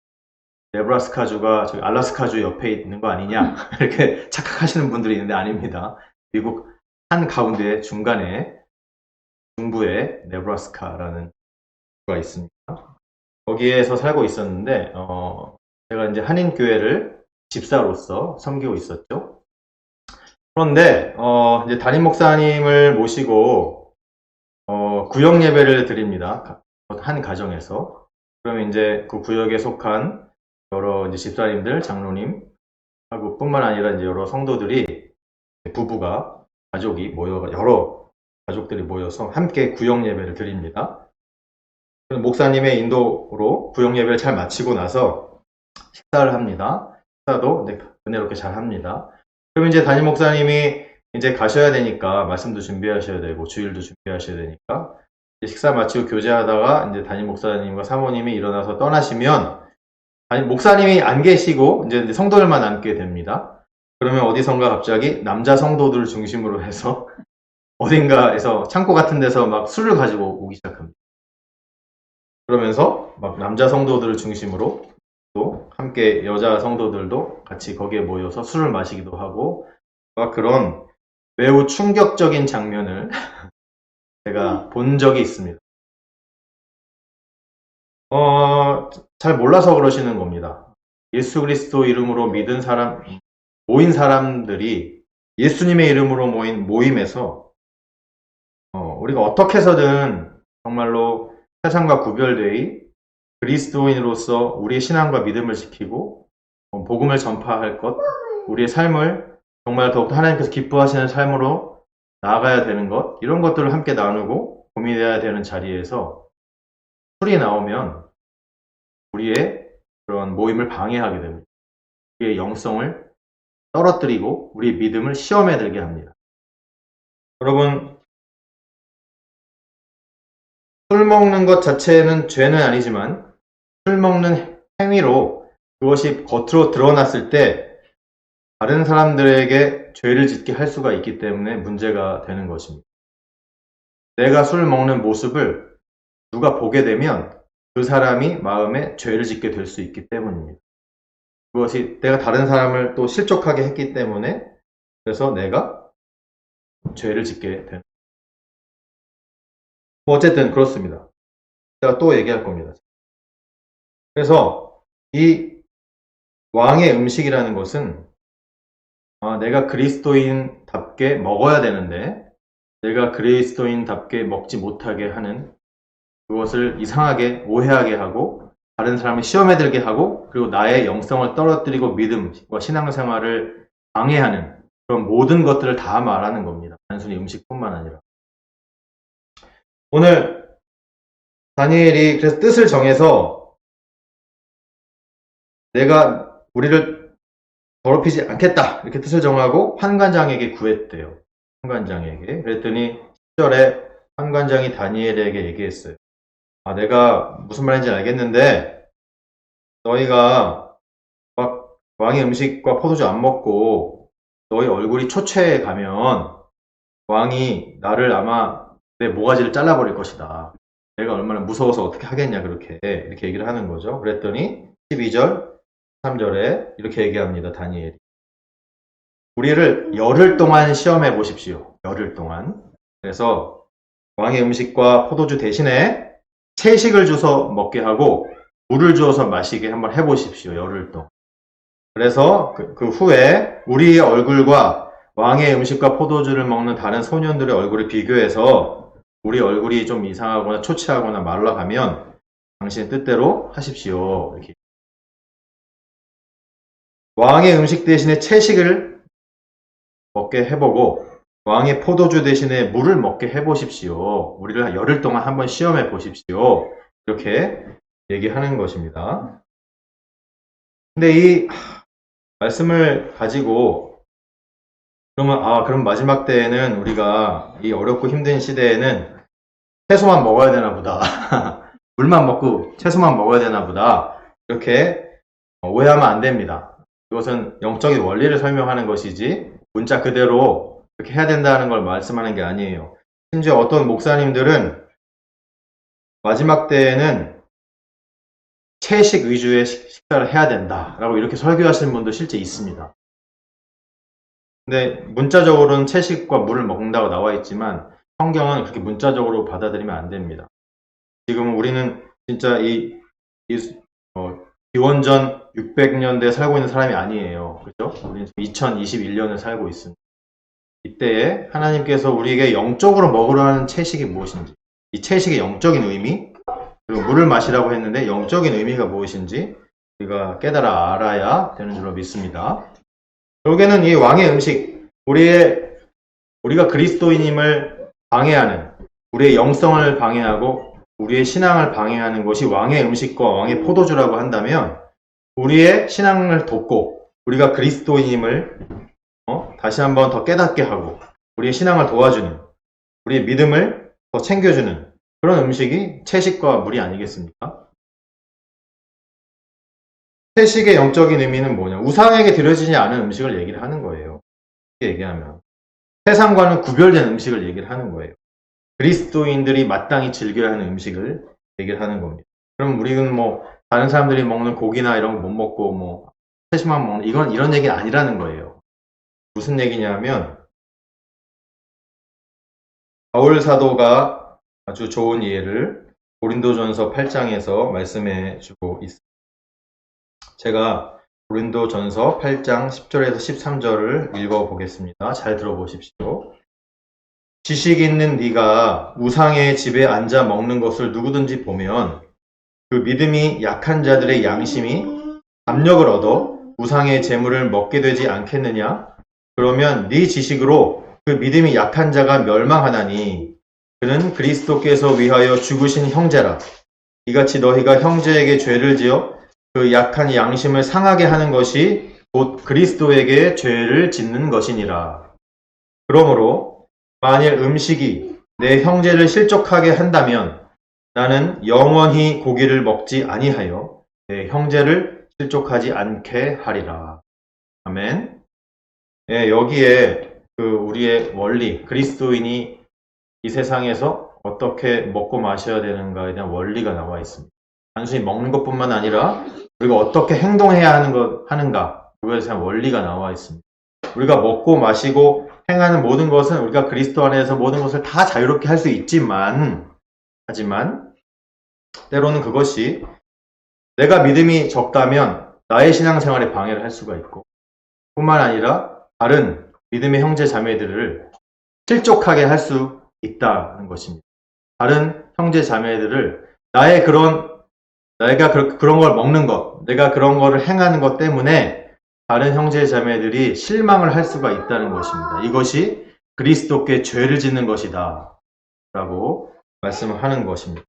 네브라스카주가 저기 알래스카주 옆에 있는 거 아니냐 이렇게 착각하시는 분들이 있는데 아닙니다. 미국 한가운데 중간에 중부에 네브라스카라는 주가 있습니다. 거기에서 살고 있었는데 제가 이제 한인교회를 집사로서 섬기고 있었죠. 그런데 이제 담임 목사님을 모시고 구역 예배를 드립니다. 한 가정에서. 그러면 이제 그 구역에 속한 여러 이제 집사님들, 장로님 하고 뿐만 아니라 이제 여러 성도들이 부부가 가족이 모여 여러 가족들이 모여서 함께 구역 예배를 드립니다. 목사님의 인도로 구역 예배를 잘 마치고 나서 식사를 합니다. 식사도 은혜롭게 잘 합니다. 그러면 이제 담임 목사님이 이제 가셔야 되니까 말씀도 준비하셔야 되고 주일도 준비하셔야 되니까 식사 마치고 교제하다가 이제 담임 목사님과 사모님이 일어나서 떠나시면 담임 목사님이 안 계시고 이제 성도들만 남게 됩니다. 그러면 어디선가 갑자기 남자 성도들을 중심으로 해서 어딘가에서 창고 같은 데서 막 술을 가지고 오기 시작합니다. 그러면서 막 남자 성도들을 중심으로 또 함께 여자 성도들도 같이 거기에 모여서 술을 마시기도 하고 막 그런 매우 충격적인 장면을 제가 본 적이 있습니다. 잘 몰라서 그러시는 겁니다. 예수 그리스도 이름으로 믿은 사람, 모인 사람들이 예수님의 이름으로 모인 모임에서 우리가 어떻게 해서든 정말로 세상과 구별되이 그리스도인으로서 우리의 신앙과 믿음을 지키고 복음을 전파할 것, 우리의 삶을 정말 더욱더 하나님께서 기뻐하시는 삶으로 나아가야 되는 것, 이런 것들을 함께 나누고 고민해야 되는 자리에서 술이 나오면 우리의 그런 모임을 방해하게 됩니다. 우리의 영성을 떨어뜨리고 우리의 믿음을 시험에 들게 합니다. 여러분, 술 먹는 것 자체는 죄는 아니지만 술 먹는 행위로 그것이 겉으로 드러났을 때 다른 사람들에게 죄를 짓게 할 수가 있기 때문에 문제가 되는 것입니다. 내가 술 먹는 모습을 누가 보게 되면 그 사람이 마음에 죄를 짓게 될 수 있기 때문입니다. 그것이 내가 다른 사람을 또 실족하게 했기 때문에 그래서 내가 죄를 짓게 되는 어쨌든 그렇습니다. 제가 또 얘기할 겁니다. 그래서 이 왕의 음식이라는 것은 내가 그리스도인답게 먹어야 되는데 내가 그리스도인답게 먹지 못하게 하는 그것을 이상하게 오해하게 하고 다른 사람을 시험에 들게 하고 그리고 나의 영성을 떨어뜨리고 믿음과 신앙생활을 방해하는 그런 모든 것들을 다 말하는 겁니다. 단순히 음식뿐만 아니라. 오늘 다니엘이 그래서 뜻을 정해서 내가 우리를 더럽히지 않겠다 이렇게 뜻을 정하고 환관장에게 구했대요. 환관장에게. 그랬더니 10절에 환관장이 다니엘에게 얘기했어요. 내가 무슨 말인지 알겠는데 너희가 막 왕의 음식과 포도주 안 먹고 너희 얼굴이 초췌해 가면 왕이 나를 아마 내 모가지를 잘라버릴 것이다. 내가 얼마나 무서워서 어떻게 하겠냐 이렇게 얘기를 하는 거죠. 그랬더니 12절 3절에 이렇게 얘기합니다. 다니엘이. 우리를 열흘 동안 시험해 보십시오. 열흘 동안. 그래서 왕의 음식과 포도주 대신에 채식을 주어서 먹게 하고 물을 주어서 마시게 한번 해보십시오. 열흘 동안. 그래서 그 후에 우리의 얼굴과 왕의 음식과 포도주를 먹는 다른 소년들의 얼굴을 비교해서 우리 얼굴이 좀 이상하거나 초췌하거나 말라가면 당신의 뜻대로 하십시오. 이렇게. 왕의 음식 대신에 채식을 먹게 해보고 왕의 포도주 대신에 물을 먹게 해보십시오. 우리를 열흘 동안 한번 시험해 보십시오. 이렇게 얘기하는 것입니다. 근데 이 말씀을 가지고 그러면 그럼 마지막 때에는 우리가 이 어렵고 힘든 시대에는 채소만 먹어야 되나 보다. 물만 먹고 채소만 먹어야 되나 보다. 이렇게 오해하면 안 됩니다. 이것은 영적인 원리를 설명하는 것이지 문자 그대로 이렇게 해야 된다는 걸 말씀하는 게 아니에요. 심지어 어떤 목사님들은 마지막 때에는 채식 위주의 식사를 해야 된다라고 이렇게 설교하시는 분도 실제 있습니다. 근데 문자적으로는 채식과 물을 먹는다고 나와 있지만 성경은 그렇게 문자적으로 받아들이면 안 됩니다. 지금 우리는 진짜 기원전 600년대에 살고 있는 사람이 아니에요. 그렇죠? 우리는 2021년을 살고 있습니다. 이때에 하나님께서 우리에게 영적으로 먹으라는 채식이 무엇인지, 이 채식의 영적인 의미, 그리고 물을 마시라고 했는데 영적인 의미가 무엇인지 우리가 깨달아 알아야 되는 줄로 믿습니다. 결국에는 이 왕의 음식, 우리가 그리스도인임을 방해하는, 우리의 영성을 방해하고 우리의 신앙을 방해하는 것이 왕의 음식과 왕의 포도주라고 한다면 우리의 신앙을 돕고 우리가 그리스도인임을 다시 한번 더 깨닫게 하고 우리의 신앙을 도와주는, 우리의 믿음을 더 챙겨주는 그런 음식이 채식과 물이 아니겠습니까? 채식의 영적인 의미는 뭐냐? 우상에게 드려지지 않은 음식을 얘기를 하는 거예요. 이렇게 얘기하면 세상과는 구별된 음식을 얘기를 하는 거예요. 그리스도인들이 마땅히 즐겨야 하는 음식을 얘기를 하는 겁니다. 그럼 우리는 다른 사람들이 먹는 고기나 이런 거 못 먹고 채식만 먹는 이런 얘기는 아니라는 거예요. 무슨 얘기냐면 바울 사도가 아주 좋은 예를 고린도전서 8장에서 말씀해 주고 있습니다. 제가 고린도전서 8장 10절에서 13절을 읽어보겠습니다. 잘 들어보십시오. 지식 있는 네가 우상의 집에 앉아 먹는 것을 누구든지 보면 그 믿음이 약한 자들의 양심이 담력을 얻어 우상의 재물을 먹게 되지 않겠느냐? 그러면 네 지식으로 그 믿음이 약한 자가 멸망하나니 그는 그리스도께서 위하여 죽으신 형제라. 이같이 너희가 형제에게 죄를 지어 그 약한 양심을 상하게 하는 것이 곧 그리스도에게 죄를 짓는 것이니라. 그러므로 만일 음식이 내 형제를 실족하게 한다면 나는 영원히 고기를 먹지 아니하여 내 형제를 실족하지 않게 하리라. 아멘. 예, 여기에 우리의 원리, 그리스도인이 이 세상에서 어떻게 먹고 마셔야 되는가에 대한 원리가 나와 있습니다. 단순히 먹는 것뿐만 아니라 우리가 어떻게 행동해야 하는가, 그거에 대한 원리가 나와 있습니다. 우리가 먹고 마시고 행하는 모든 것은 우리가 그리스도 안에서 모든 것을 다 자유롭게 할 수 있지만, 하지만 때로는 그것이 내가 믿음이 적다면 나의 신앙생활에 방해를 할 수가 있고, 뿐만 아니라 다른 믿음의 형제 자매들을 실족하게 할 수 있다는 것입니다. 다른 형제 자매들을 내가 그런 걸 먹는 것, 내가 그런 거를 행하는 것 때문에 다른 형제 자매들이 실망을 할 수가 있다는 것입니다. 이것이 그리스도께 죄를 짓는 것이다 라고 말씀을 하는 것입니다.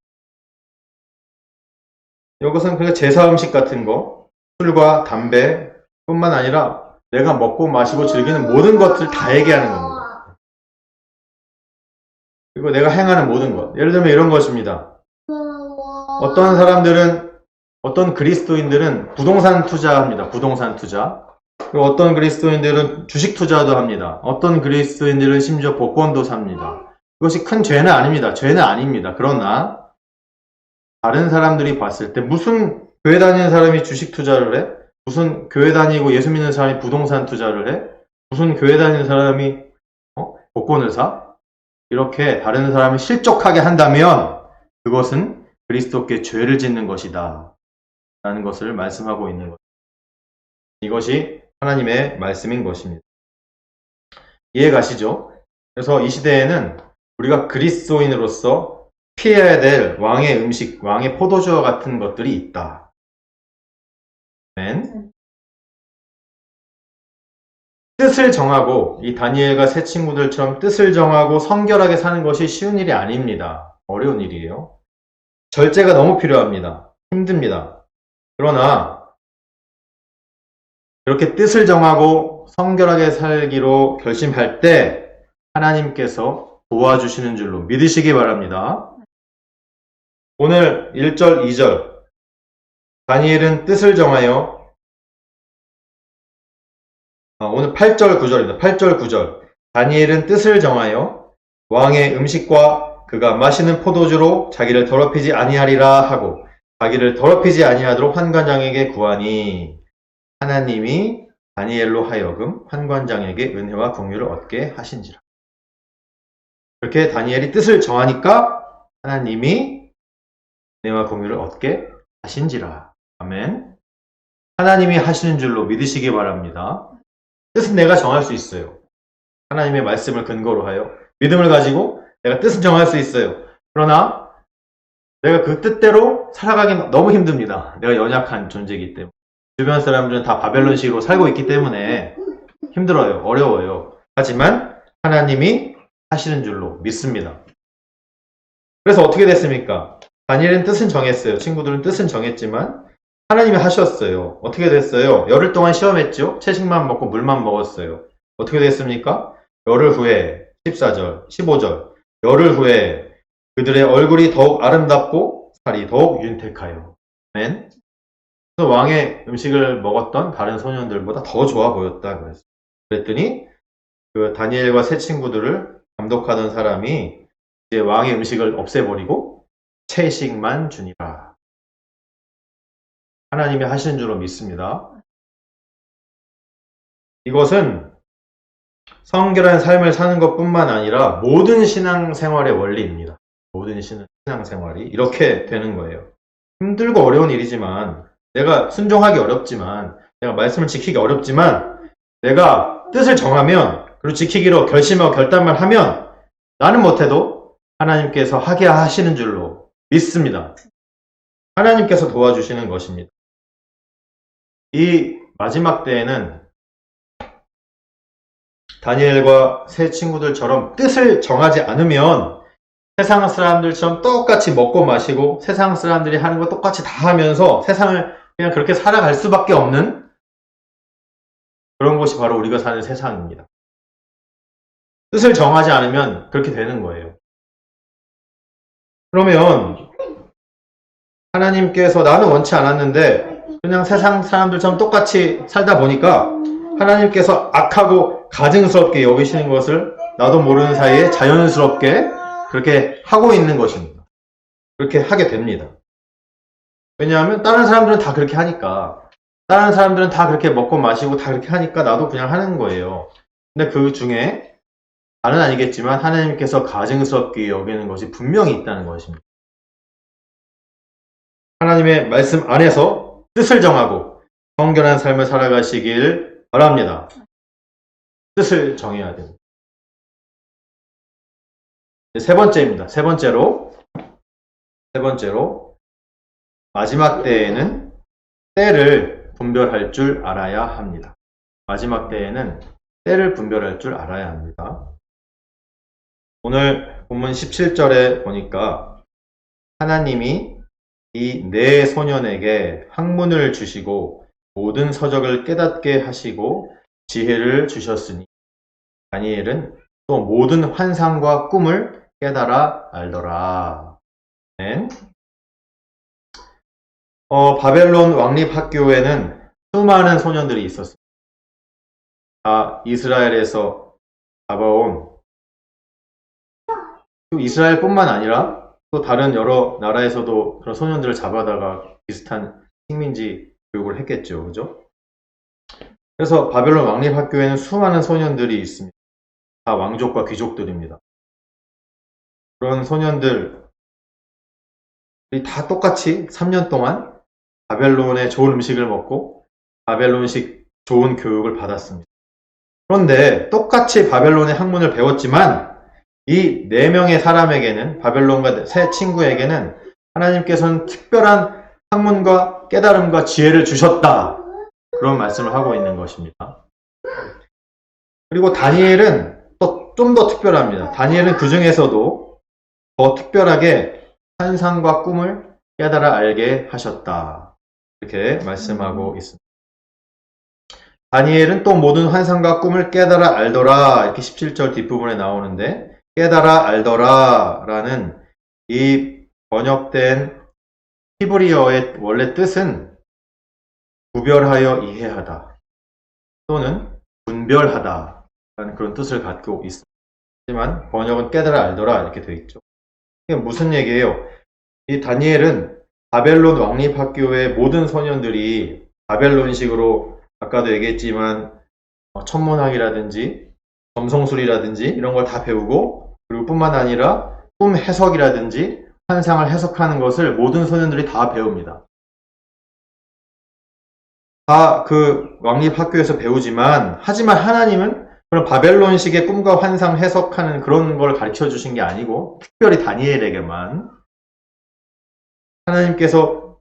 이것은 그냥 제사 음식 같은 거, 술과 담배 뿐만 아니라 내가 먹고 마시고 즐기는 모든 것을 다 얘기하는 겁니다. 그리고 내가 행하는 모든 것. 예를 들면 이런 것입니다. 어떤 그리스도인들은 부동산 투자합니다. 부동산 투자. 그리고 어떤 그리스도인들은 주식 투자도 합니다. 어떤 그리스도인들은 심지어 복권도 삽니다. 그것이 큰 죄는 아닙니다. 죄는 아닙니다. 그러나 다른 사람들이 봤을 때 무슨 교회 다니는 사람이 주식 투자를 해? 무슨 교회 다니고 예수 믿는 사람이 부동산 투자를 해? 무슨 교회 다니는 사람이 복권을 사? 이렇게 다른 사람을 실족하게 한다면 그것은 그리스도께 죄를 짓는 것이다 라는 것을 말씀하고 있는 것. 이것이 하나님의 말씀인 것입니다. 이해 가시죠? 그래서 이 시대에는 우리가 그리스도인으로서 피해야 될 왕의 음식, 왕의 포도주와 같은 것들이 있다. 아멘. 뜻을 정하고 이 다니엘과 새 친구들처럼 뜻을 정하고 성결하게 사는 것이 쉬운 일이 아닙니다. 어려운 일이에요. 절제가 너무 필요합니다. 힘듭니다. 그러나 이렇게 뜻을 정하고 성결하게 살기로 결심할 때 하나님께서 도와주시는 줄로 믿으시기 바랍니다. 오늘 1절, 2절 다니엘은 뜻을 정하여 오늘 8절, 9절입니다. 8절, 9절 다니엘은 뜻을 정하여 왕의 음식과 그가 마시는 포도주로 자기를 더럽히지 아니하리라 하고 자기를 더럽히지 아니하도록 환관장에게 구하니 하나님이 다니엘로 하여금 환관장에게 은혜와 긍휼을 얻게 하신지라. 그렇게 다니엘이 뜻을 정하니까 하나님이 은혜와 긍휼을 얻게 하신지라. 아멘. 하나님이 하시는 줄로 믿으시기 바랍니다. 뜻은 내가 정할 수 있어요. 하나님의 말씀을 근거로 하여 믿음을 가지고 내가 뜻은 정할 수 있어요. 그러나 내가 그 뜻대로 살아가기 너무 힘듭니다. 내가 연약한 존재이기 때문에. 주변 사람들은 다 바벨론식으로 살고 있기 때문에 힘들어요. 어려워요. 하지만 하나님이 하시는 줄로 믿습니다. 그래서 어떻게 됐습니까? 다니엘은 뜻은 정했어요. 친구들은 뜻은 정했지만 하나님이 하셨어요. 어떻게 됐어요? 열흘 동안 시험했죠? 채식만 먹고 물만 먹었어요. 어떻게 됐습니까? 열흘 후에 14절, 15절 열흘 후에 그들의 얼굴이 더욱 아름답고 살이 더욱 윤택하여. 아멘. 그래서 왕의 음식을 먹었던 다른 소년들보다 더 좋아 보였다 그랬어요. 그랬더니 그 다니엘과 세 친구들을 감독하던 사람이 이제 왕의 음식을 없애버리고 채식만 주니라. 하나님이 하시는 줄로 믿습니다. 이것은 성결한 삶을 사는 것뿐만 아니라 모든 신앙생활의 원리입니다. 모든 신앙생활이 이렇게 되는 거예요. 힘들고 어려운 일이지만 내가 순종하기 어렵지만 내가 말씀을 지키기 어렵지만 내가 뜻을 정하면 그리고 지키기로 결심하고 결단만 하면 나는 못해도 하나님께서 하게 하시는 줄로 믿습니다. 하나님께서 도와주시는 것입니다. 이 마지막 때에는 다니엘과 세 친구들처럼 뜻을 정하지 않으면 세상 사람들처럼 똑같이 먹고 마시고 세상 사람들이 하는 거 똑같이 다 하면서 세상을 그냥 그렇게 살아갈 수밖에 없는 그런 것이 바로 우리가 사는 세상입니다. 뜻을 정하지 않으면 그렇게 되는 거예요. 그러면 하나님께서 나는 원치 않았는데 그냥 세상 사람들처럼 똑같이 살다 보니까 하나님께서 악하고 가증스럽게 여기시는 것을 나도 모르는 사이에 자연스럽게 그렇게 하고 있는 것입니다. 그렇게 하게 됩니다. 왜냐하면 다른 사람들은 다 그렇게 하니까 다른 사람들은 다 그렇게 먹고 마시고 다 그렇게 하니까 나도 그냥 하는 거예요. 근데 그 중에 다는 아니겠지만 하나님께서 가증스럽게 여기는 것이 분명히 있다는 것입니다. 하나님의 말씀 안에서 뜻을 정하고 성결한 삶을 살아가시길 바랍니다. 뜻을 정해야 됩니다. 세 번째입니다. 세 번째로 마지막 때에는 때를 분별할 줄 알아야 합니다. 마지막 때에는 때를 분별할 줄 알아야 합니다. 오늘 본문 17절에 보니까 하나님이 이 네 소년에게 학문을 주시고 모든 서적을 깨닫게 하시고 지혜를 주셨으니 다니엘은 또 모든 환상과 꿈을 깨달아 알더라. 네. 바벨론 왕립학교에는 수많은 소년들이 있었습니다. 다 이스라엘에서 잡아온 이스라엘뿐만 아니라 또 다른 여러 나라에서도 그런 소년들을 잡아다가 비슷한 식민지 교육을 했겠죠. 그죠? 그래서 바벨론 왕립학교에는 수많은 소년들이 있습니다. 다 왕족과 귀족들입니다. 그런 소년들이 다 똑같이 3년 동안 바벨론의 좋은 음식을 먹고 바벨론식 좋은 교육을 받았습니다. 그런데 똑같이 바벨론의 학문을 배웠지만 이 4명의 사람에게는 바벨론과 세 친구에게는 하나님께서는 특별한 학문과 깨달음과 지혜를 주셨다. 그런 말씀을 하고 있는 것입니다. 그리고 다니엘은 또 좀 더 특별합니다. 다니엘은 그 중에서도 더 특별하게 환상과 꿈을 깨달아 알게 하셨다. 이렇게 말씀하고 있습니다. 다니엘은 또 모든 환상과 꿈을 깨달아 알더라. 이렇게 17절 뒷부분에 나오는데 깨달아 알더라 라는 이 번역된 히브리어의 원래 뜻은 구별하여 이해하다 또는 분별하다 라는 그런 뜻을 갖고 있습니다. 하지만 번역은 깨달아 알더라 이렇게 되어 있죠. 이게 무슨 얘기예요? 이 다니엘은 바벨론 왕립학교의 모든 소년들이 바벨론식으로 아까도 얘기했지만 천문학이라든지 점성술이라든지 이런 걸 다 배우고 그리고 뿐만 아니라 꿈 해석이라든지 환상을 해석하는 것을 모든 소년들이 다 배웁니다. 다 그 왕립학교에서 배우지만 하지만 하나님은 그런 바벨론식의 꿈과 환상 해석하는 그런 걸 가르쳐 주신 게 아니고 특별히 다니엘에게만 하나님께서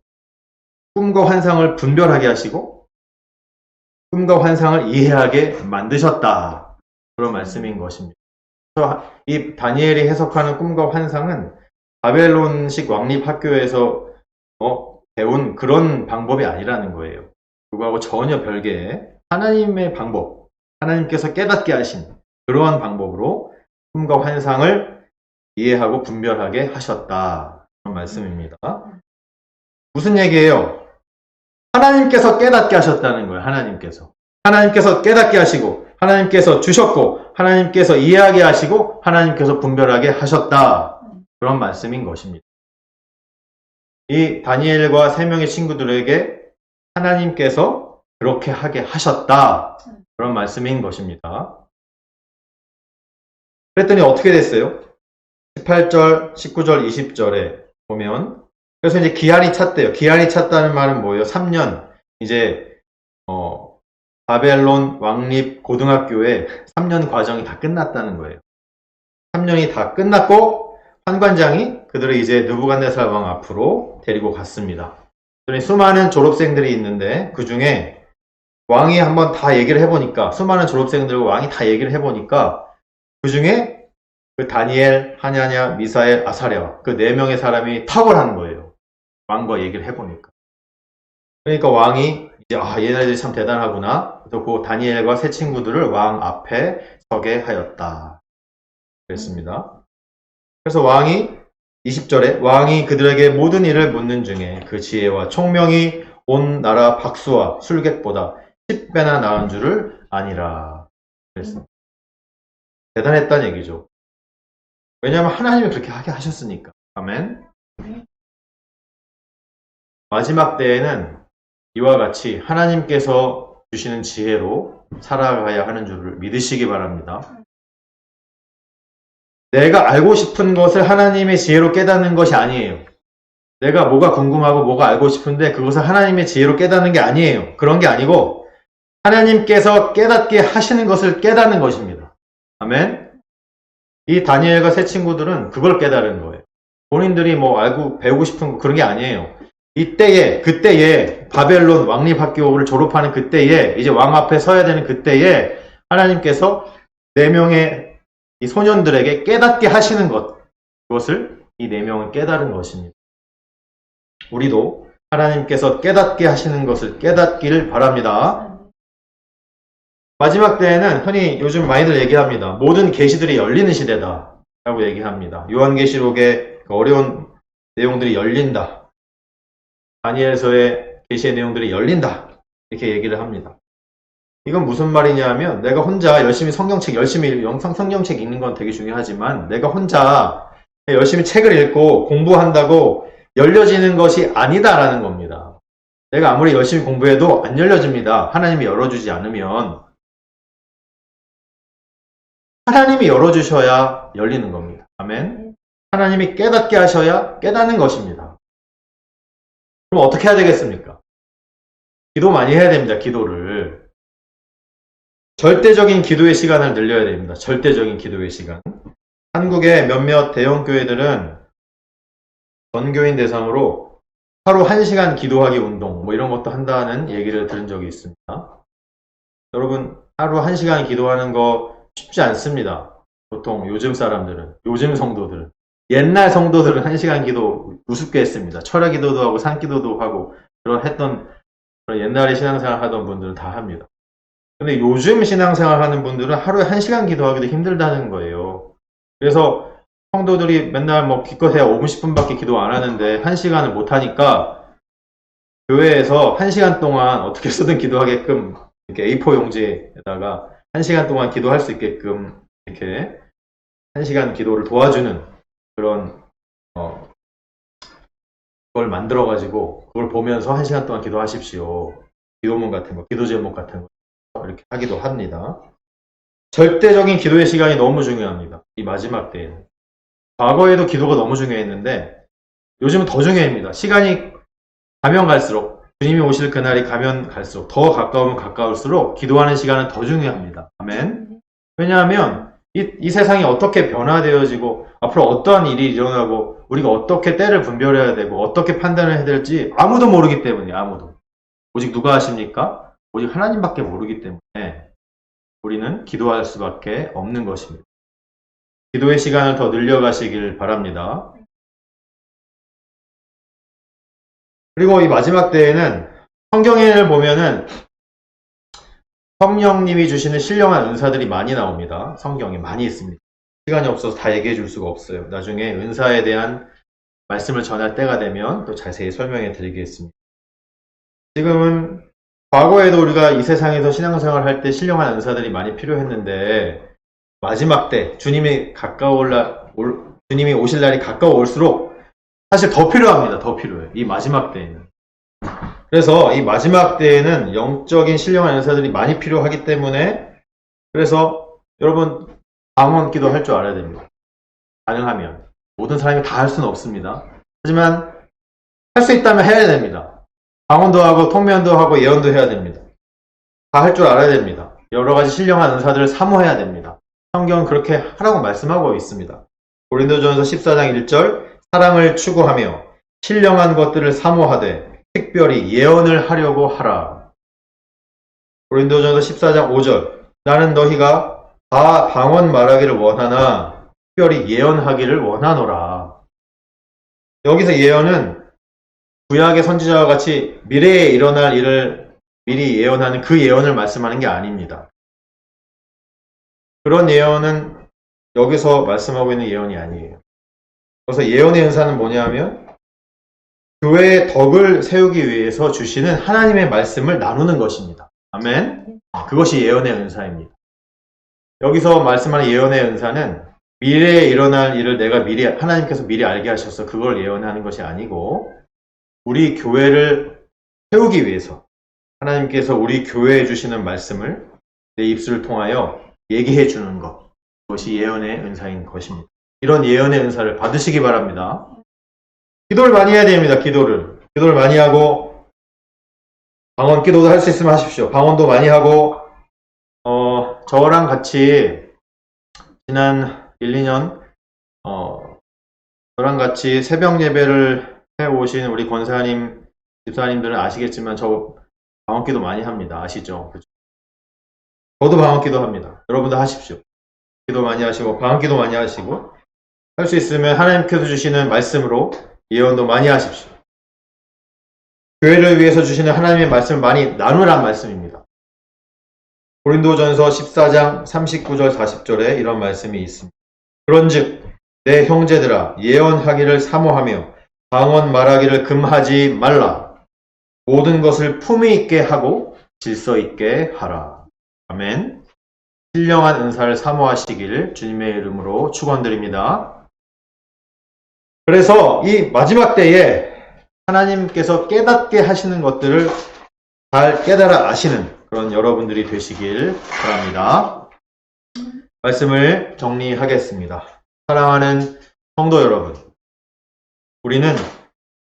꿈과 환상을 분별하게 하시고 꿈과 환상을 이해하게 만드셨다. 그런 말씀인 것입니다. 그래서 이 다니엘이 해석하는 꿈과 환상은 바벨론식 왕립학교에서 배운 그런 방법이 아니라는 거예요. 그거하고 전혀 별개의 하나님의 방법, 하나님께서 깨닫게 하신 그러한 방법으로 꿈과 환상을 이해하고 분별하게 하셨다. 그런 말씀입니다. 무슨 얘기예요? 하나님께서 깨닫게 하셨다는 거예요. 하나님께서 깨닫게 하시고 하나님께서 주셨고 하나님께서 이해하게 하시고 하나님께서 분별하게 하셨다. 그런 말씀인 것입니다. 이 다니엘과 세 명의 친구들에게 하나님께서 그렇게 하게 하셨다. 그런 말씀인 것입니다. 그랬더니 어떻게 됐어요? 18절, 19절, 20절에 보면 그래서 이제 기한이 찼대요. 기한이 찼다는 말은 뭐예요? 3년. 이제 바벨론 왕립 고등학교의 3년 과정이 다 끝났다는 거예요. 3년이 다 끝났고 환관장이 그들을 이제 느부갓네살 왕 앞으로 데리고 갔습니다. 그러니 수많은 졸업생들이 있는데 그 중에 왕이 한번 다 얘기를 해보니까 수많은 졸업생들과 왕이 다 얘기를 해보니까 그 중에 그 다니엘, 하냐냐, 미사엘, 아사랴 그 4명의 사람이 탁월한 거예요. 왕과 얘기를 해보니까. 그러니까 왕이 이제 얘네들이 참 대단하구나. 그래서 그 다니엘과 세 친구들을 왕 앞에 서게 하였다. 그랬습니다. 그래서 왕이 20절에 왕이 그들에게 모든 일을 묻는 중에 그 지혜와 총명이 온 나라 박수와 술객보다 10배나 나은 줄을 아니라 그랬습니다. 대단했다는 얘기죠. 왜냐하면 하나님이 그렇게 하게 하셨으니까. 아멘. 마지막 때에는 이와 같이 하나님께서 주시는 지혜로 살아가야 하는 줄을 믿으시기 바랍니다. 내가 알고 싶은 것을 하나님의 지혜로 깨닫는 것이 아니에요. 내가 뭐가 궁금하고 뭐가 알고 싶은데 그것을 하나님의 지혜로 깨닫는 게 아니에요. 그런 게 아니고 하나님께서 깨닫게 하시는 것을 깨닫는 것입니다. 아멘. 이 다니엘과 세 친구들은 그걸 깨달은 거예요. 본인들이 뭐 알고 배우고 싶은 거 그런 게 아니에요. 그때에 바벨론 왕립학교를 졸업하는 그때에 이제 왕 앞에 서야 되는 그때에 하나님께서 4명의 이 소년들에게 깨닫게 하시는 것, 그것을 이 4명은 깨달은 것입니다. 우리도 하나님께서 깨닫게 하시는 것을 깨닫기를 바랍니다. 마지막 때에는 흔히 요즘 많이들 얘기합니다. 모든 계시들이 열리는 시대다 라고 얘기합니다. 요한계시록의 어려운 내용들이 열린다. 다니엘서의 계시의 내용들이 열린다. 이렇게 얘기를 합니다. 이건 무슨 말이냐 하면 내가 혼자 열심히 성경책 읽는 건 되게 중요하지만 내가 혼자 열심히 책을 읽고 공부한다고 열려지는 것이 아니다라는 겁니다. 내가 아무리 열심히 공부해도 안 열려집니다. 하나님이 열어주지 않으면. 하나님이 열어주셔야 열리는 겁니다. 아멘. 하나님이 깨닫게 하셔야 깨닫는 것입니다. 그럼 어떻게 해야 되겠습니까? 기도 많이 해야 됩니다. 기도를. 절대적인 기도의 시간을 늘려야 됩니다. 절대적인 기도의 시간. 한국의 몇몇 대형 교회들은 전교인 대상으로 하루 1시간 기도하기 운동 뭐 이런 것도 한다는 얘기를 들은 적이 있습니다. 여러분 하루 1시간 기도하는 거 쉽지 않습니다. 보통 요즘 사람들은, 요즘 성도들은, 옛날 성도들은 1시간 기도 우습게 했습니다. 철야 기도도 하고 산기도도 하고 그런 옛날에 신앙생활 하던 분들은 다 합니다. 근데 요즘 신앙생활 하는 분들은 하루에 1시간 기도하기도 힘들다는 거예요. 그래서 성도들이 맨날 뭐 기껏해야 5분, 10분밖에 기도 안 하는데 1시간을 못 하니까 교회에서 1시간 동안 어떻게 쓰든 기도하게끔 이렇게 A4 용지에다가 1시간 동안 기도할 수 있게끔 이렇게 1시간 기도를 도와주는 그런 그걸 만들어가지고 그걸 보면서 1시간 동안 기도하십시오. 기도문 같은 거, 기도 제목 같은 거 이렇게 하기도 합니다. 절대적인 기도의 시간이 너무 중요합니다. 이 마지막 때에는. 과거에도 기도가 너무 중요했는데 요즘은 더 중요합니다. 시간이 가면 갈수록 주님이 오실 그날이 가면 갈수록 더 가까우면 가까울수록 기도하는 시간은 더 중요합니다. 아멘. 왜냐하면 이 세상이 어떻게 변화되어지고 앞으로 어떠한 일이 일어나고 우리가 어떻게 때를 분별해야 되고 어떻게 판단을 해야 될지 아무도 모르기 때문에 아무도. 오직 누가 아십니까? 오직 하나님밖에 모르기 때문에 우리는 기도할 수밖에 없는 것입니다. 기도의 시간을 더 늘려가시길 바랍니다. 그리고 이 마지막 때에는 성경을 보면은 성령님이 주시는 신령한 은사들이 많이 나옵니다. 성경에 많이 있습니다. 시간이 없어서 다 얘기해 줄 수가 없어요. 나중에 은사에 대한 말씀을 전할 때가 되면 또 자세히 설명해 드리겠습니다. 지금은 과거에도 우리가 이 세상에서 신앙생활을 할 때 신령한 은사들이 많이 필요했는데 마지막 때 주님이 오실 날이 가까워올수록 사실 더 필요합니다. 더 필요해요. 이 마지막 때에는. 그래서 이 마지막 때에는 영적인 신령한 은사들이 많이 필요하기 때문에 그래서 여러분 방언 기도 할 줄 알아야 됩니다. 가능하면. 모든 사람이 다 할 수는 없습니다. 하지만 할 수 있다면 해야 됩니다. 방언도 하고 통면도 하고 예언도 해야 됩니다. 다 할 줄 알아야 됩니다. 여러 가지 신령한 은사들을 사모해야 됩니다. 성경은 그렇게 하라고 말씀하고 있습니다. 고린도전서 14장 1절 사랑을 추구하며 신령한 것들을 사모하되 특별히 예언을 하려고 하라. 고린도전서 14장 5절 나는 너희가 다 방언 말하기를 원하나 특별히 예언하기를 원하노라. 여기서 예언은 구약의 선지자와 같이 미래에 일어날 일을 미리 예언하는 그 예언을 말씀하는 게 아닙니다. 그런 예언은 여기서 말씀하고 있는 예언이 아니에요. 그래서 예언의 은사는 뭐냐면 교회의 덕을 세우기 위해서 주시는 하나님의 말씀을 나누는 것입니다. 아멘. 그것이 예언의 은사입니다. 여기서 말씀하는 예언의 은사는 미래에 일어날 일을 내가 하나님께서 미리 알게 하셔서 그걸 예언하는 것이 아니고 우리 교회를 세우기 위해서 하나님께서 우리 교회에 주시는 말씀을 내 입술을 통하여 얘기해 주는 것. 그것이 예언의 은사인 것입니다. 이런 예언의 은사를 받으시기 바랍니다. 기도를 많이 해야 됩니다. 기도를 많이 하고 방언 기도도 할 수 있으면 하십시오. 방언도 많이 하고 저랑 같이 지난 1, 2년 저랑 같이 새벽 예배를 해오신 우리 권사님, 집사님들은 아시겠지만 저 방언 기도 많이 합니다. 아시죠? 그렇죠? 저도 방언 기도 합니다. 여러분도 하십시오. 기도 많이 하시고 방언 기도 많이 하시고 할 수 있으면 하나님께서 주시는 말씀으로 예언도 많이 하십시오. 교회를 위해서 주시는 하나님의 말씀을 많이 나누란 말씀입니다. 고린도전서 14장 39절 40절에 이런 말씀이 있습니다. 그런즉 내 형제들아 예언하기를 사모하며 방언 말하기를 금하지 말라. 모든 것을 품위 있게 하고 질서 있게 하라. 아멘. 신령한 은사를 사모하시기를 주님의 이름으로 축원드립니다. 그래서 이 마지막 때에 하나님께서 깨닫게 하시는 것들을 잘 깨달아 아시는 그런 여러분들이 되시길 바랍니다. 말씀을 정리하겠습니다. 사랑하는 성도 여러분, 우리는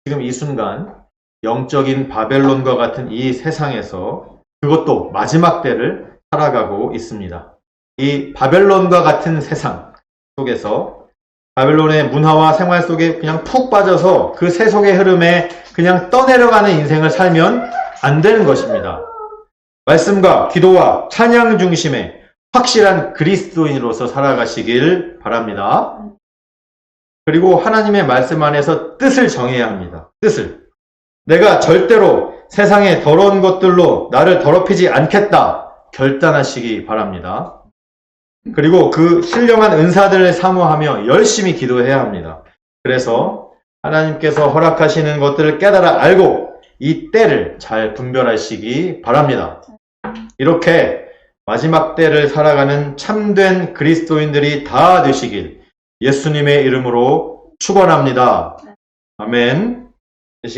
지금 이 순간 영적인 바벨론과 같은 이 세상에서 그것도 마지막 때를 살아가고 있습니다. 이 바벨론과 같은 세상 속에서 바벨론의 문화와 생활 속에 그냥 푹 빠져서 그 세속의 흐름에 그냥 떠내려가는 인생을 살면 안 되는 것입니다. 말씀과 기도와 찬양 중심의 확실한 그리스도인으로서 살아가시길 바랍니다. 그리고 하나님의 말씀 안에서 뜻을 정해야 합니다. 뜻을. 내가 절대로 세상의 더러운 것들로 나를 더럽히지 않겠다. 결단하시기 바랍니다. 그리고 그 신령한 은사들을 사모하며 열심히 기도해야 합니다. 그래서 하나님께서 허락하시는 것들을 깨달아 알고 이 때를 잘 분별하시기 바랍니다. 이렇게 마지막 때를 살아가는 참된 그리스도인들이 다 되시길 예수님의 이름으로 축원합니다. 아멘.